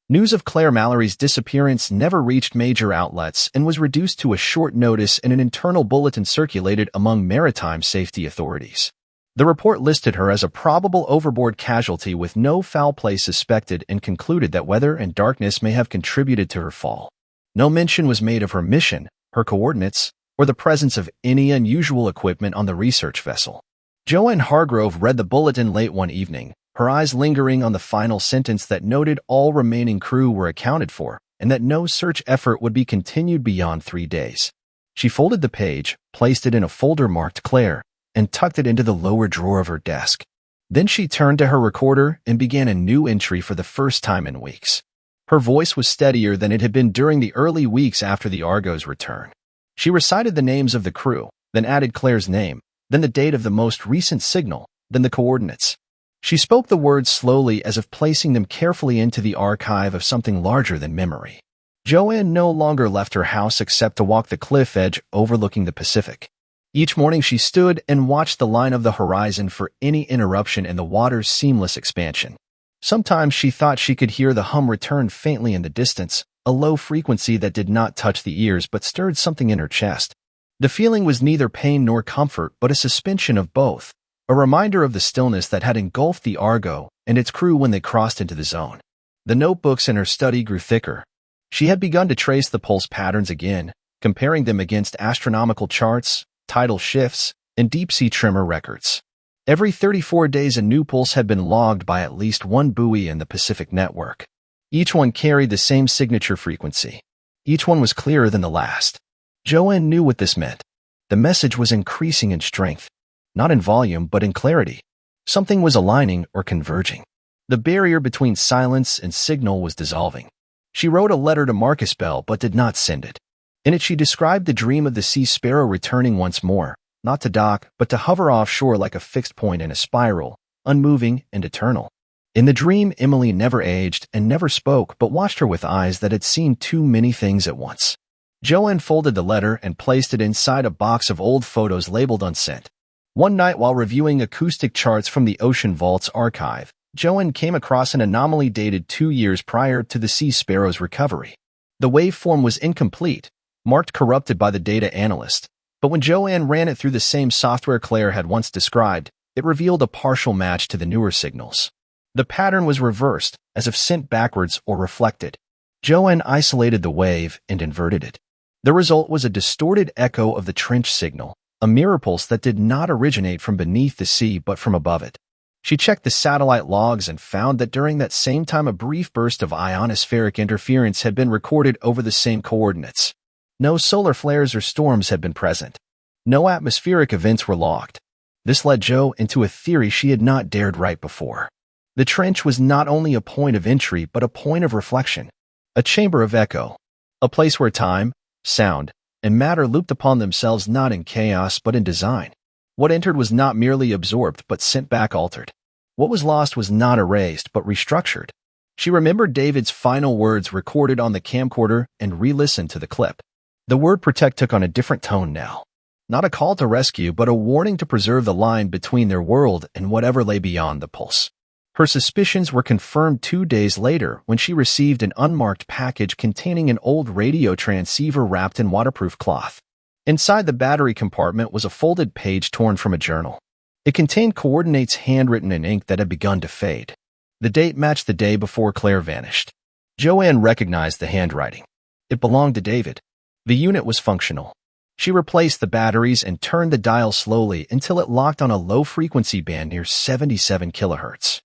News of Claire Mallory's disappearance never reached major outlets and was reduced to a short notice in an internal bulletin circulated among maritime safety authorities. The report listed her as a probable overboard casualty with no foul play suspected and concluded that weather and darkness may have contributed to her fall. No mention was made of her mission, her coordinates, or the presence of any unusual equipment on the research vessel. Joanne Hargrove read the bulletin late one evening, her eyes lingering on the final sentence that noted all remaining crew were accounted for and that no search effort would be continued beyond 3 days. She folded the page, placed it in a folder marked Claire, and tucked it into the lower drawer of her desk. Then she turned to her recorder and began a new entry for the first time in weeks. Her voice was steadier than it had been during the early weeks after the Argo's return. She recited the names of the crew, then added Claire's name, then the date of the most recent signal, then the coordinates. She spoke the words slowly as if placing them carefully into the archive of something larger than memory. Joanne no longer left her house except to walk the cliff edge overlooking the Pacific. Each morning she stood and watched the line of the horizon for any interruption in the water's seamless expansion. Sometimes she thought she could hear the hum return faintly in the distance, a low frequency that did not touch the ears but stirred something in her chest. The feeling was neither pain nor comfort but a suspension of both, a reminder of the stillness that had engulfed the Argo and its crew when they crossed into the zone. The notebooks in her study grew thicker. She had begun to trace the pulse patterns again, comparing them against astronomical charts, tidal shifts, and deep-sea tremor records. Every 34 days a new pulse had been logged by at least one buoy in the Pacific network. Each one carried the same signature frequency. Each one was clearer than the last. Joanne knew what this meant. The message was increasing in strength, not in volume but in clarity. Something was aligning or converging. The barrier between silence and signal was dissolving. She wrote a letter to Marcus Bell but did not send it. In it she described the dream of the Sea Sparrow returning once more, not to dock but to hover offshore like a fixed point in a spiral, unmoving and eternal. In the dream, Emily never aged and never spoke but watched her with eyes that had seen too many things at once. Joanne folded the letter and placed it inside a box of old photos labeled unsent. One night while reviewing acoustic charts from the Ocean Vault's archive, Joanne came across an anomaly dated 2 years prior to the Sea Sparrow's recovery. The waveform was incomplete, marked corrupted by the data analyst, but when Joanne ran it through the same software Claire had once described, it revealed a partial match to the newer signals. The pattern was reversed, as if sent backwards or reflected. Joanne isolated the wave and inverted it. The result was a distorted echo of the trench signal, a mirror pulse that did not originate from beneath the sea but from above it. She checked the satellite logs and found that during that same time a brief burst of ionospheric interference had been recorded over the same coordinates. No solar flares or storms had been present. No atmospheric events were logged. This led Jo into a theory she had not dared write before. The trench was not only a point of entry but a point of reflection, a chamber of echo, a place where time, sound, and matter looped upon themselves not in chaos but in design. What entered was not merely absorbed but sent back altered. What was lost was not erased but restructured. She remembered David's final words recorded on the camcorder and re-listened to the clip. The word protect took on a different tone now. Not a call to rescue but a warning to preserve the line between their world and whatever lay beyond the pulse. Her suspicions were confirmed 2 days later when she received an unmarked package containing an old radio transceiver wrapped in waterproof cloth. Inside the battery compartment was a folded page torn from a journal. It contained coordinates handwritten in ink that had begun to fade. The date matched the day before Claire vanished. Joanne recognized the handwriting. It belonged to David. The unit was functional. She replaced the batteries and turned the dial slowly until it locked on a low-frequency band near 77 kilohertz.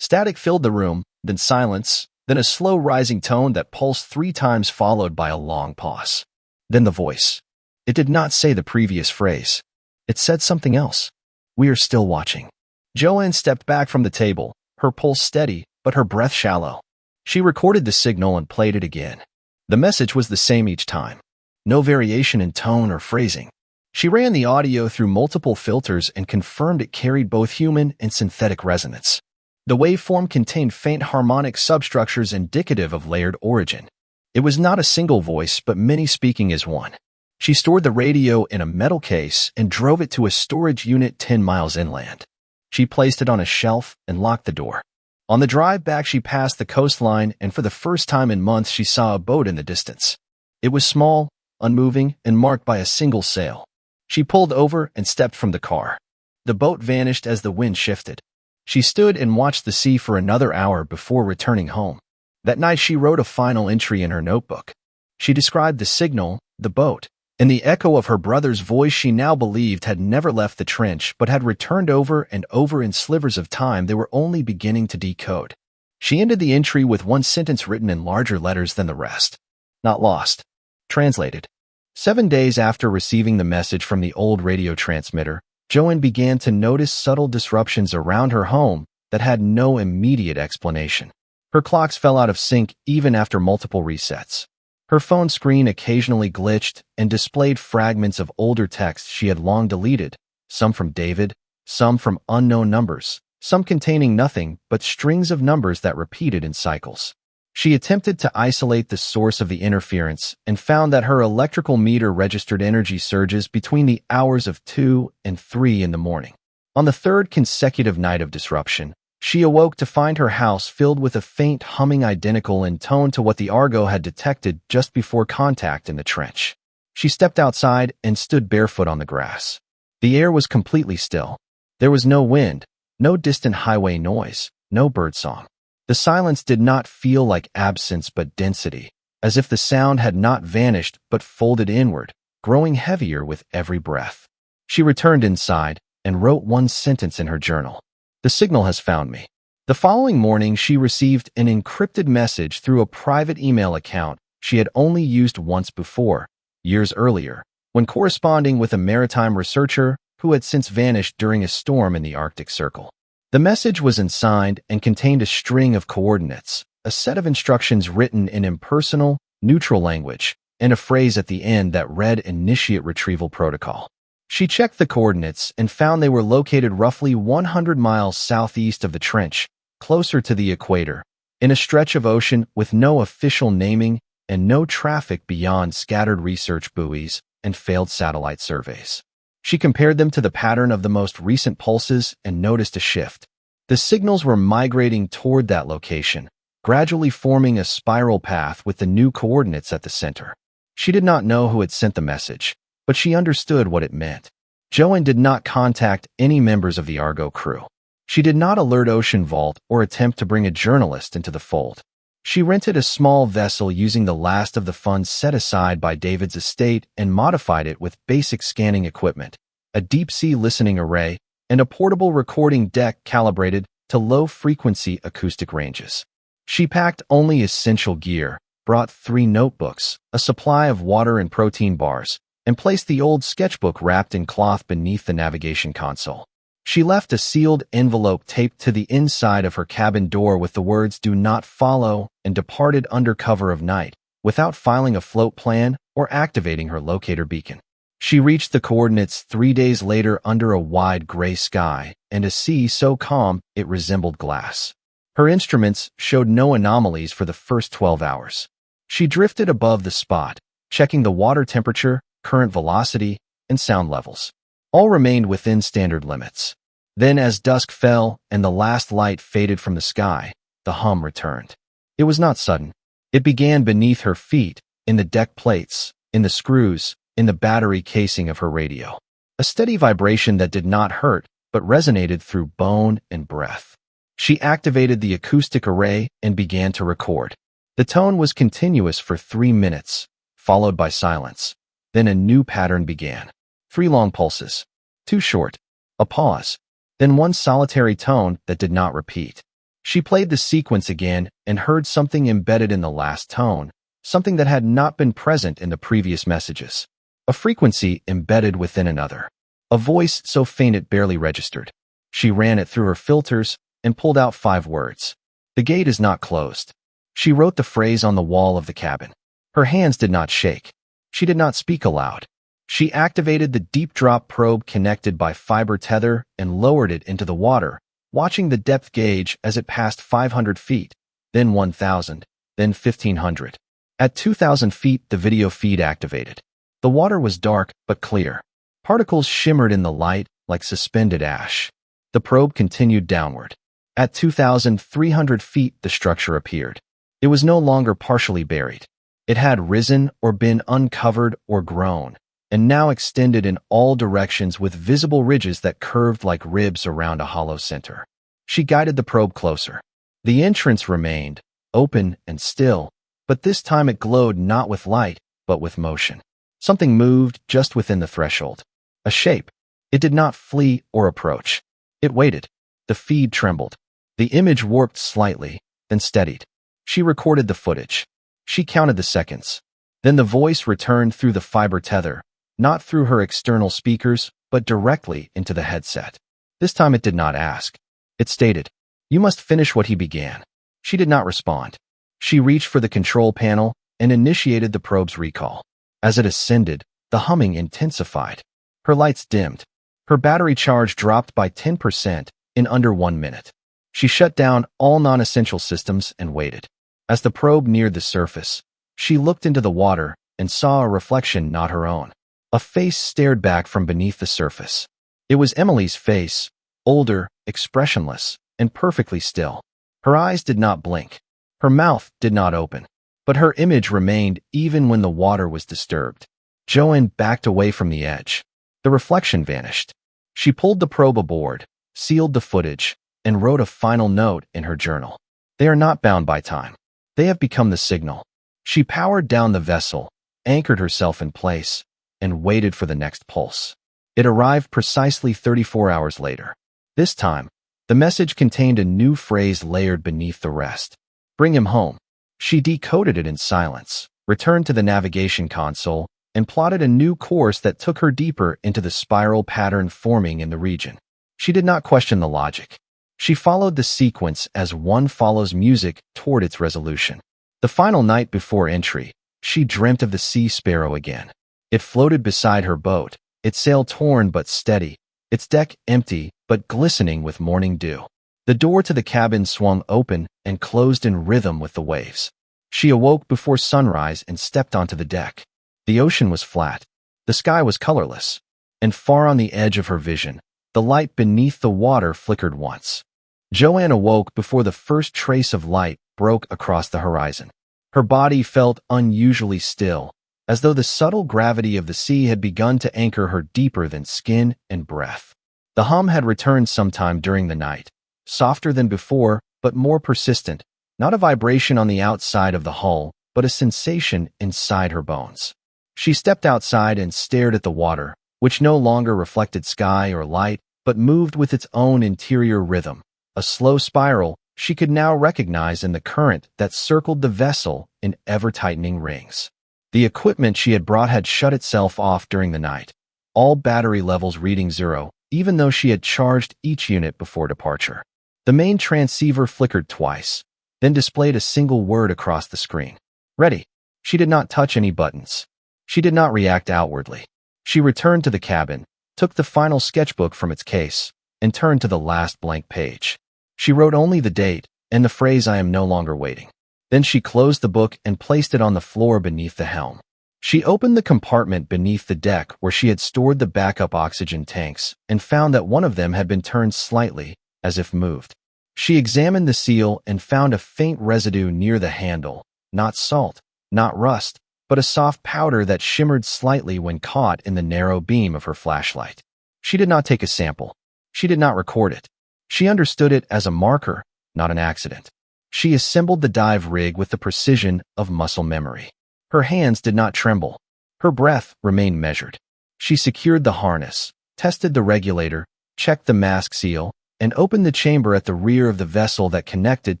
Static filled the room, then silence, then a slow rising tone that pulsed 3 times followed by a long pause. Then the voice. It did not say the previous phrase. It said something else. We are still watching. Joanne stepped back from the table, her pulse steady, but her breath shallow. She recorded the signal and played it again. The message was the same each time. No variation in tone or phrasing. She ran the audio through multiple filters and confirmed it carried both human and synthetic resonance. The waveform contained faint harmonic substructures indicative of layered origin. It was not a single voice, but many speaking as one. She stored the radio in a metal case and drove it to a storage unit 10 miles inland. She placed it on a shelf and locked the door. On the drive back, she passed the coastline, and for the first time in months, she saw a boat in the distance. It was small, unmoving, and marked by a single sail. She pulled over and stepped from the car. The boat vanished as the wind shifted. She stood and watched the sea for another hour before returning home. That night she wrote a final entry in her notebook. She described the signal, the boat, and the echo of her brother's voice she now believed had never left the trench but had returned over and over in slivers of time they were only beginning to decode. She ended the entry with one sentence written in larger letters than the rest. Not lost. Translated. 7 days after receiving the message from the old radio transmitter, Joanne began to notice subtle disruptions around her home that had no immediate explanation. Her clocks fell out of sync even after multiple resets. Her phone screen occasionally glitched and displayed fragments of older texts she had long deleted, some from David, some from unknown numbers, some containing nothing but strings of numbers that repeated in cycles. She attempted to isolate the source of the interference and found that her electrical meter registered energy surges between the hours of 2 and 3 in the morning. On the third consecutive night of disruption, she awoke to find her house filled with a faint humming identical in tone to what the Argo had detected just before contact in the trench. She stepped outside and stood barefoot on the grass. The air was completely still. There was no wind, no distant highway noise, no birdsong. The silence did not feel like absence but density, as if the sound had not vanished but folded inward, growing heavier with every breath. She returned inside and wrote one sentence in her journal. The signal has found me. The following morning, she received an encrypted message through a private email account she had only used once before, years earlier, when corresponding with a maritime researcher who had since vanished during a storm in the Arctic Circle. The message was unsigned and contained a string of coordinates, a set of instructions written in impersonal, neutral language, and a phrase at the end that read Initiate Retrieval Protocol. She checked the coordinates and found they were located roughly 100 miles southeast of the trench, closer to the equator, in a stretch of ocean with no official naming and no traffic beyond scattered research buoys and failed satellite surveys. She compared them to the pattern of the most recent pulses and noticed a shift. The signals were migrating toward that location, gradually forming a spiral path with the new coordinates at the center. She did not know who had sent the message, but she understood what it meant. Joanne did not contact any members of the Argo crew. She did not alert Ocean Vault or attempt to bring a journalist into the fold. She rented a small vessel using the last of the funds set aside by David's estate and modified it with basic scanning equipment, a deep-sea listening array, and a portable recording deck calibrated to low-frequency acoustic ranges. She packed only essential gear, brought 3 notebooks, a supply of water and protein bars, and placed the old sketchbook wrapped in cloth beneath the navigation console. She left a sealed envelope taped to the inside of her cabin door with the words "Do not follow" and departed under cover of night, without filing a float plan or activating her locator beacon. She reached the coordinates 3 days later under a wide gray sky and a sea so calm it resembled glass. Her instruments showed no anomalies for the first 12 hours. She drifted above the spot, checking the water temperature, current velocity, and sound levels. All remained within standard limits. Then, as dusk fell and the last light faded from the sky, the hum returned. It was not sudden. It began beneath her feet, in the deck plates, in the screws, in the battery casing of her radio. A steady vibration that did not hurt, but resonated through bone and breath. She activated the acoustic array and began to record. The tone was continuous for 3 minutes, followed by silence. Then a new pattern began. 3 long pulses. 2 short. A pause. Then 1 solitary tone that did not repeat. She played the sequence again and heard something embedded in the last tone, something that had not been present in the previous messages. A frequency embedded within another. A voice so faint it barely registered. She ran it through her filters and pulled out 5 words. The gate is not closed. She wrote the phrase on the wall of the cabin. Her hands did not shake. She did not speak aloud. She activated the deep drop probe connected by fiber tether and lowered it into the water, watching the depth gauge as it passed 500 feet, then 1,000, then 1,500. At 2,000 feet, the video feed activated. The water was dark but clear. Particles shimmered in the light like suspended ash. The probe continued downward. At 2,300 feet, the structure appeared. It was no longer partially buried. It had risen or been uncovered or grown, and now extended in all directions with visible ridges that curved like ribs around a hollow center. She guided the probe closer. The entrance remained, open and still, but this time it glowed not with light, but with motion. Something moved just within the threshold. A shape. It did not flee or approach. It waited. The feed trembled. The image warped slightly, then steadied. She recorded the footage. She counted the seconds. Then the voice returned through the fiber tether, not through her external speakers, but directly into the headset. This time it did not ask. It stated, "You must finish what he began." She did not respond. She reached for the control panel and initiated the probe's recall. As it ascended, the humming intensified. Her lights dimmed. Her battery charge dropped by 10% in under 1 minute. She shut down all non-essential systems and waited. As the probe neared the surface, she looked into the water and saw a reflection not her own. A face stared back from beneath the surface. It was Emily's face, older, expressionless, and perfectly still. Her eyes did not blink. Her mouth did not open. But her image remained even when the water was disturbed. Joanne backed away from the edge. The reflection vanished. She pulled the probe aboard, sealed the footage, and wrote a final note in her journal. They are not bound by time. They have become the signal. She powered down the vessel, anchored herself in place, and waited for the next pulse. It arrived precisely 34 hours later. This time, the message contained a new phrase layered beneath the rest. "Bring him home." She decoded it in silence, returned to the navigation console, and plotted a new course that took her deeper into the spiral pattern forming in the region. She did not question the logic. She followed the sequence as one follows music toward its resolution. The final night before entry, she dreamt of the Sea Sparrow again. It floated beside her boat, its sail torn but steady, its deck empty but glistening with morning dew. The door to the cabin swung open and closed in rhythm with the waves. She awoke before sunrise and stepped onto the deck. The ocean was flat. The sky was colorless. And far on the edge of her vision, the light beneath the water flickered once. Joanne awoke before the first trace of light broke across the horizon. Her body felt unusually still, as though the subtle gravity of the sea had begun to anchor her deeper than skin and breath. The hum had returned sometime during the night, softer than before, but more persistent, not a vibration on the outside of the hull, but a sensation inside her bones. She stepped outside and stared at the water, which no longer reflected sky or light, but moved with its own interior rhythm, a slow spiral she could now recognize in the current that circled the vessel in ever-tightening rings. The equipment she had brought had shut itself off during the night, all battery levels reading 0, even though she had charged each unit before departure. The main transceiver flickered twice, then displayed a single word across the screen. "Ready." She did not touch any buttons. She did not react outwardly. She returned to the cabin, took the final sketchbook from its case, and turned to the last blank page. She wrote only the date and the phrase "I am no longer waiting." Then she closed the book and placed it on the floor beneath the helm. She opened the compartment beneath the deck where she had stored the backup oxygen tanks and found that one of them had been turned slightly, as if moved. She examined the seal and found a faint residue near the handle, not salt, not rust, but a soft powder that shimmered slightly when caught in the narrow beam of her flashlight. She did not take a sample. She did not record it. She understood it as a marker, not an accident. She assembled the dive rig with the precision of muscle memory. Her hands did not tremble. Her breath remained measured. She secured the harness, tested the regulator, checked the mask seal, and opened the chamber at the rear of the vessel that connected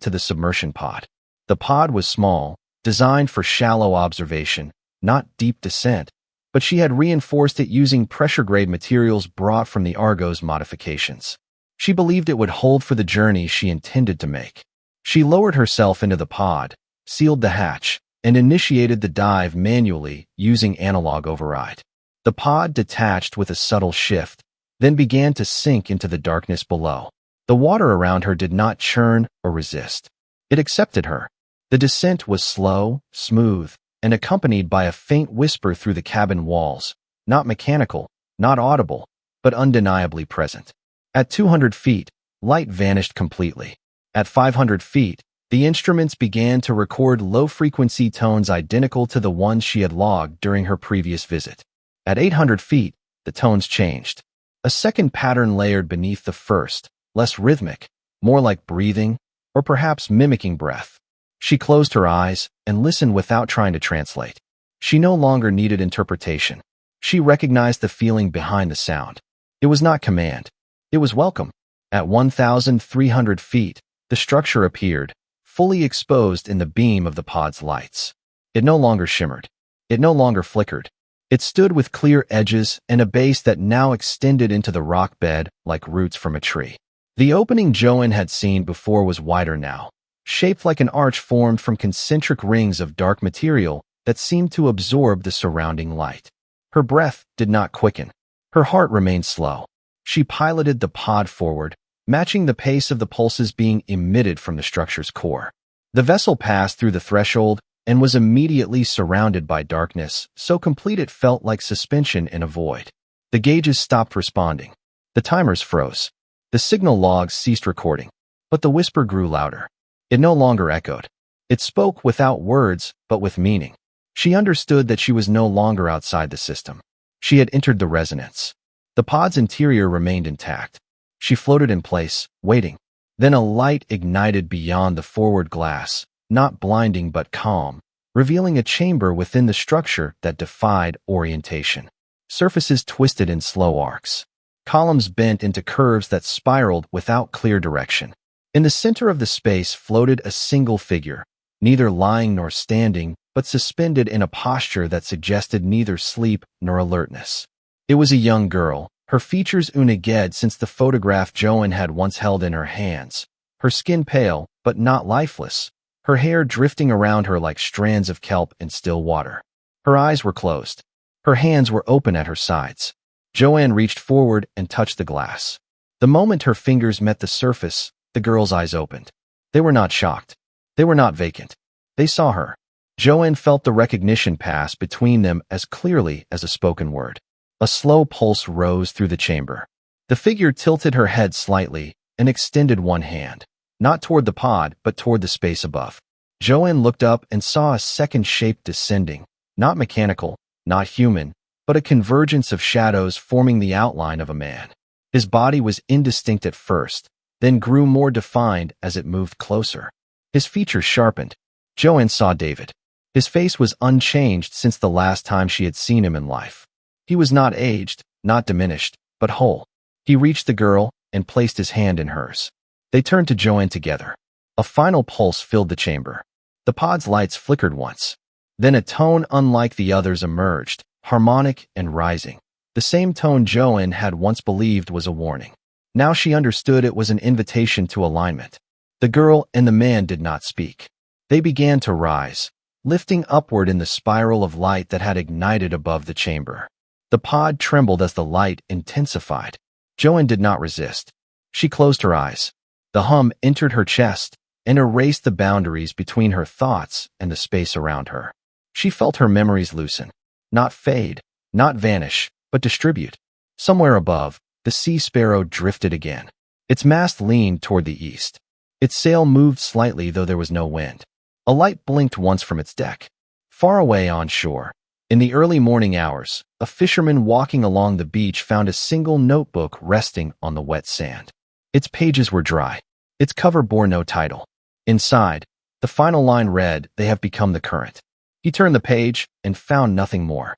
to the submersion pod. The pod was small, designed for shallow observation, not deep descent, but she had reinforced it using pressure-grade materials brought from the Argo's modifications. She believed it would hold for the journey she intended to make. She lowered herself into the pod, sealed the hatch, and initiated the dive manually using analog override. The pod detached with a subtle shift, then began to sink into the darkness below. The water around her did not churn or resist. It accepted her. The descent was slow, smooth, and accompanied by a faint whisper through the cabin walls, not mechanical, not audible, but undeniably present. At 200 feet, light vanished completely. At 500 feet, the instruments began to record low-frequency tones identical to the ones she had logged during her previous visit. At 800 feet, the tones changed. A second pattern layered beneath the first, less rhythmic, more like breathing, or perhaps mimicking breath. She closed her eyes and listened without trying to translate. She no longer needed interpretation. She recognized the feeling behind the sound. It was not command. It was welcome. At 1,300 feet, the structure appeared, fully exposed in the beam of the pod's lights. It no longer shimmered. It no longer flickered. It stood with clear edges and a base that now extended into the rock bed like roots from a tree. The opening Joanne had seen before was wider now, shaped like an arch formed from concentric rings of dark material that seemed to absorb the surrounding light. Her breath did not quicken. Her heart remained slow. She piloted the pod forward, matching the pace of the pulses being emitted from the structure's core. The vessel passed through the threshold and was immediately surrounded by darkness, so complete it felt like suspension in a void. The gauges stopped responding. The timers froze. The signal logs ceased recording. But the whisper grew louder. It no longer echoed. It spoke without words, but with meaning. She understood that she was no longer outside the system. She had entered the resonance. The pod's interior remained intact. She floated in place, waiting. Then a light ignited beyond the forward glass, not blinding but calm, revealing a chamber within the structure that defied orientation. Surfaces twisted in slow arcs. Columns bent into curves that spiraled without clear direction. In the center of the space floated a single figure, neither lying nor standing, but suspended in a posture that suggested neither sleep nor alertness. It was a young girl, her features uniged since the photograph Joanne had once held in her hands, her skin pale, but not lifeless, her hair drifting around her like strands of kelp in still water. Her eyes were closed. Her hands were open at her sides. Joanne reached forward and touched the glass. The moment her fingers met the surface, the girl's eyes opened. They were not shocked. They were not vacant. They saw her. Joanne felt the recognition pass between them as clearly as a spoken word. A slow pulse rose through the chamber. The figure tilted her head slightly and extended one hand, not toward the pod, but toward the space above. Joanne looked up and saw a second shape descending, not mechanical, not human, but a convergence of shadows forming the outline of a man. His body was indistinct at first, then grew more defined as it moved closer. His features sharpened. Joanne saw David. His face was unchanged since the last time she had seen him in life. He was not aged, not diminished, but whole. He reached the girl and placed his hand in hers. They turned to Joanne together. A final pulse filled the chamber. The pod's lights flickered once. Then a tone unlike the others emerged, harmonic and rising. The same tone Joanne had once believed was a warning. Now she understood it was an invitation to alignment. The girl and the man did not speak. They began to rise, lifting upward in the spiral of light that had ignited above the chamber. The pod trembled as the light intensified. Joanne did not resist. She closed her eyes. The hum entered her chest and erased the boundaries between her thoughts and the space around her. She felt her memories loosen, not fade, not vanish, but distribute. Somewhere above, the Sea Sparrow drifted again. Its mast leaned toward the east. Its sail moved slightly, though there was no wind. A light blinked once from its deck. Far away on shore, in the early morning hours, a fisherman walking along the beach found a single notebook resting on the wet sand. Its pages were dry. Its cover bore no title. Inside, the final line read, "They have become the current." He turned the page and found nothing more.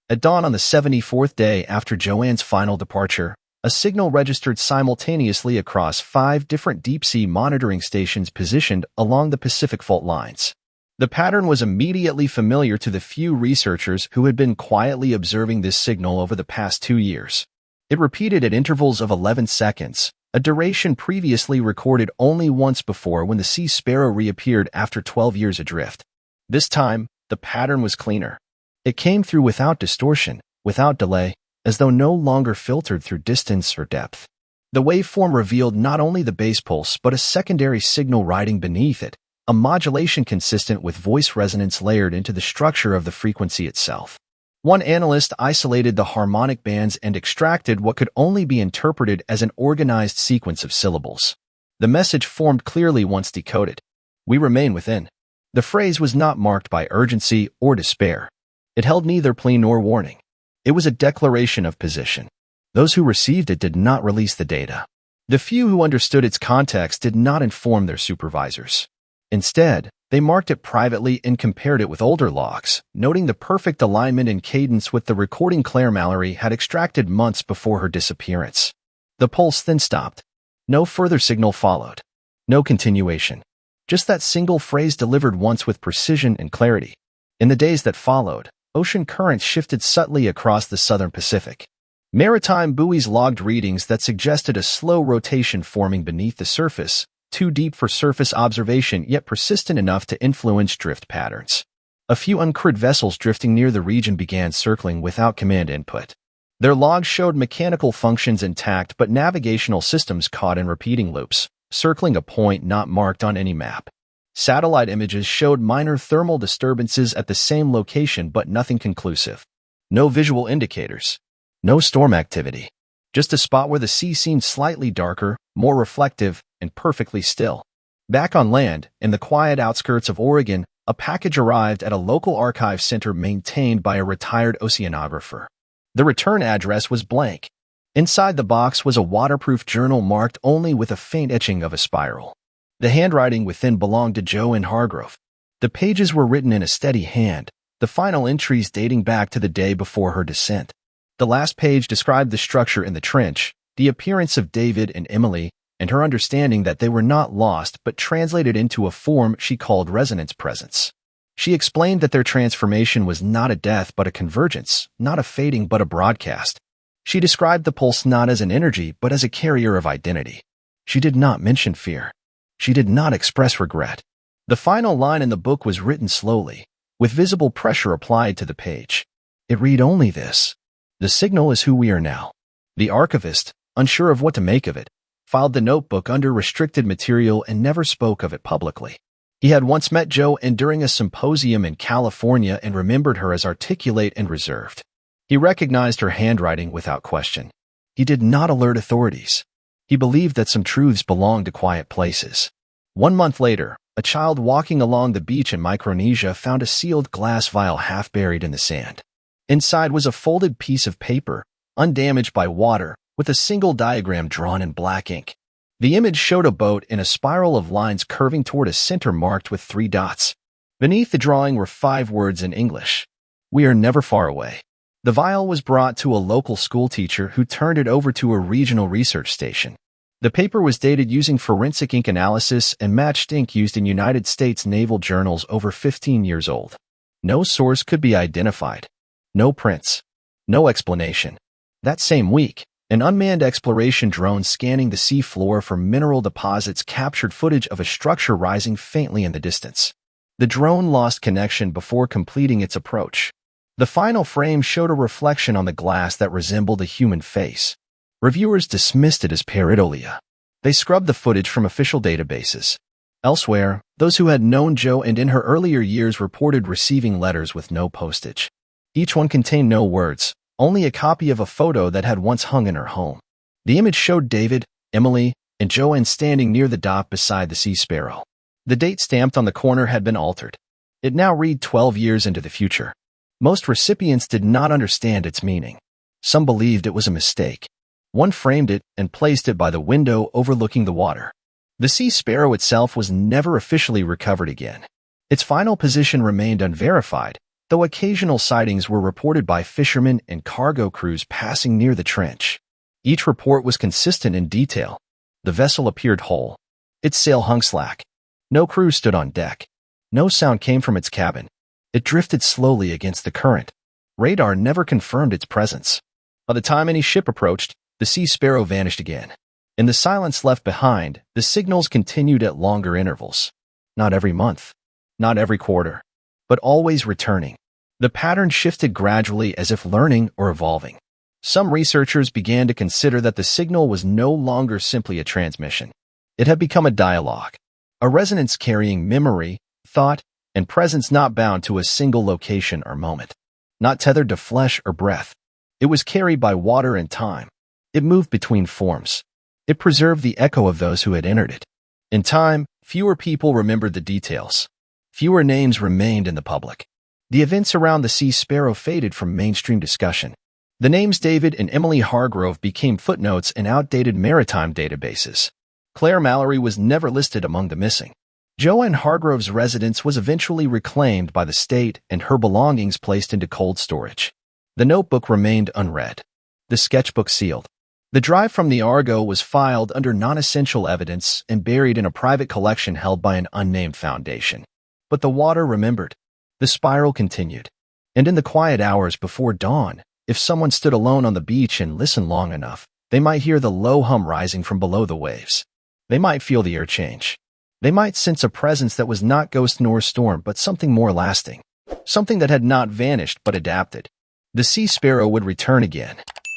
At dawn on the 74th day after Joanne's final departure, a signal registered simultaneously across 5 different deep-sea monitoring stations positioned along the Pacific fault lines. The pattern was immediately familiar to the few researchers who had been quietly observing this signal over the past 2 years. It repeated at intervals of 11 seconds, a duration previously recorded only once before when the Sea Sparrow reappeared after 12 years adrift. This time, the pattern was cleaner. It came through without distortion, without delay, as though no longer filtered through distance or depth. The waveform revealed not only the base pulse but a secondary signal riding beneath it, a modulation consistent with voice resonance layered into the structure of the frequency itself. One analyst isolated the harmonic bands and extracted what could only be interpreted as an organized sequence of syllables. The message formed clearly once decoded. "We remain within." The phrase was not marked by urgency or despair. It held neither plea nor warning. It was a declaration of position. Those who received it did not release the data. The few who understood its context did not inform their supervisors. Instead, They marked it privately and compared it with older logs, noting the perfect alignment and cadence with the recording Claire Mallory had extracted months before her disappearance. The pulse then stopped. No further signal followed. No continuation. Just that single phrase delivered once with precision and clarity. In the days that followed, ocean currents shifted subtly across the southern Pacific. Maritime buoys logged readings that suggested a slow rotation forming beneath the surface, too deep for surface observation yet persistent enough to influence drift patterns. A few uncrewed vessels drifting near the region began circling without command input. Their logs showed mechanical functions intact but navigational systems caught in repeating loops, circling a point not marked on any map. Satellite images showed minor thermal disturbances at the same location but nothing conclusive. No visual indicators. No storm activity. Just a spot where the sea seemed slightly darker, more reflective, and perfectly still. Back on land, in the quiet outskirts of Oregon, a package arrived at a local archive center maintained by a retired oceanographer. The return address was blank. Inside the box was a waterproof journal marked only with a faint etching of a spiral. The handwriting within belonged to David Hargrove. The pages were written in a steady hand, the final entries dating back to the day before her descent. The last page described the structure in the trench, the appearance of David and Emily, and her understanding that they were not lost but translated into a form she called resonance presence. She explained that their transformation was not a death but a convergence, not a fading but a broadcast. She described the pulse not as an energy but as a carrier of identity. She did not mention fear. She did not express regret. The final line in the book was written slowly, with visible pressure applied to the page. It read only this: "The signal is who we are now." The archivist, unsure of what to make of it, filed the notebook under restricted material and never spoke of it publicly. He had once met Jo and during a symposium in California and remembered her as articulate and reserved. He recognized her handwriting without question. He did not alert authorities. He believed that some truths belonged to quiet places. 1 month later, a child walking along the beach in Micronesia found a sealed glass vial half buried in the sand. Inside was a folded piece of paper, undamaged by water, with a single diagram drawn in black ink. The image showed a boat in a spiral of lines curving toward a center marked with 3 dots. Beneath the drawing were 5 words in English. "We are never far away." The vial was brought to a local schoolteacher who turned it over to a regional research station. The paper was dated using forensic ink analysis and matched ink used in United States naval journals over 15 years old. No source could be identified. No prints. No explanation. That same week, an unmanned exploration drone scanning the sea floor for mineral deposits captured footage of a structure rising faintly in the distance. The drone lost connection before completing its approach. The final frame showed a reflection on the glass that resembled a human face. Reviewers dismissed it as pareidolia. They scrubbed the footage from official databases. Elsewhere, those who had known Jo and in her earlier years reported receiving letters with no postage. Each one contained no words, only a copy of a photo that had once hung in her home. The image showed David, Emily, and Joanne standing near the dock beside the Sea Sparrow. The date stamped on the corner had been altered. It now read 12 years into the future. Most recipients did not understand its meaning. Some believed it was a mistake. One framed it and placed it by the window overlooking the water. The Sea Sparrow itself was never officially recovered again. Its final position remained unverified, though occasional sightings were reported by fishermen and cargo crews passing near the trench. Each report was consistent in detail. The vessel appeared whole. Its sail hung slack. No crew stood on deck. No sound came from its cabin. It drifted slowly against the current. Radar never confirmed its presence. By the time any ship approached, the Sea Sparrow vanished again. In the silence left behind, the signals continued at longer intervals. Not every month, not every quarter, but always returning. The pattern shifted gradually as if learning or evolving. Some researchers began to consider that the signal was no longer simply a transmission. It had become a dialogue, a resonance carrying memory, thought, and presence not bound to a single location or moment. Not tethered to flesh or breath. It was carried by water and time. It moved between forms. It preserved the echo of those who had entered it. In time, fewer people remembered the details. Fewer names remained in the public. The events around the Sea Sparrow faded from mainstream discussion. The names David and Emily Hargrove became footnotes in outdated maritime databases. Claire Mallory was never listed among the missing. Joanne Hargrove's residence was eventually reclaimed by the state and her belongings placed into cold storage. The notebook remained unread. The sketchbook sealed. The drive from the Argo was filed under non-essential evidence and buried in a private collection held by an unnamed foundation. But the water remembered. The spiral continued. And in the quiet hours before dawn, if someone stood alone on the beach and listened long enough, they might hear the low hum rising from below the waves. They might feel the air change. They might sense a presence that was not ghost nor storm, but something more lasting. Something that had not vanished but adapted. The Sea Sparrow would return again.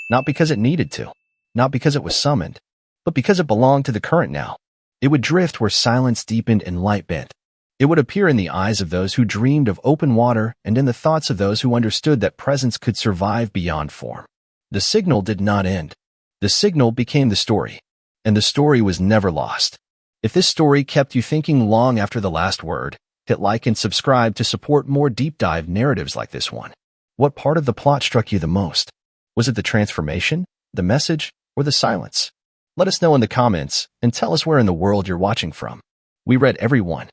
Not because it needed to. Not because it was summoned. But because it belonged to the current now. It would drift where silence deepened and light bent. It would appear in the eyes of those who dreamed of open water and in the thoughts of those who understood that presence could survive beyond form. The signal did not end. The signal became the story. And the story was never lost. If this story kept you thinking long after the last word, hit like and subscribe to support more deep dive narratives like this one. What part of the plot struck you the most? Was it the transformation, the message, or the silence? Let us know in the comments and tell us where in the world you're watching from. We read every one.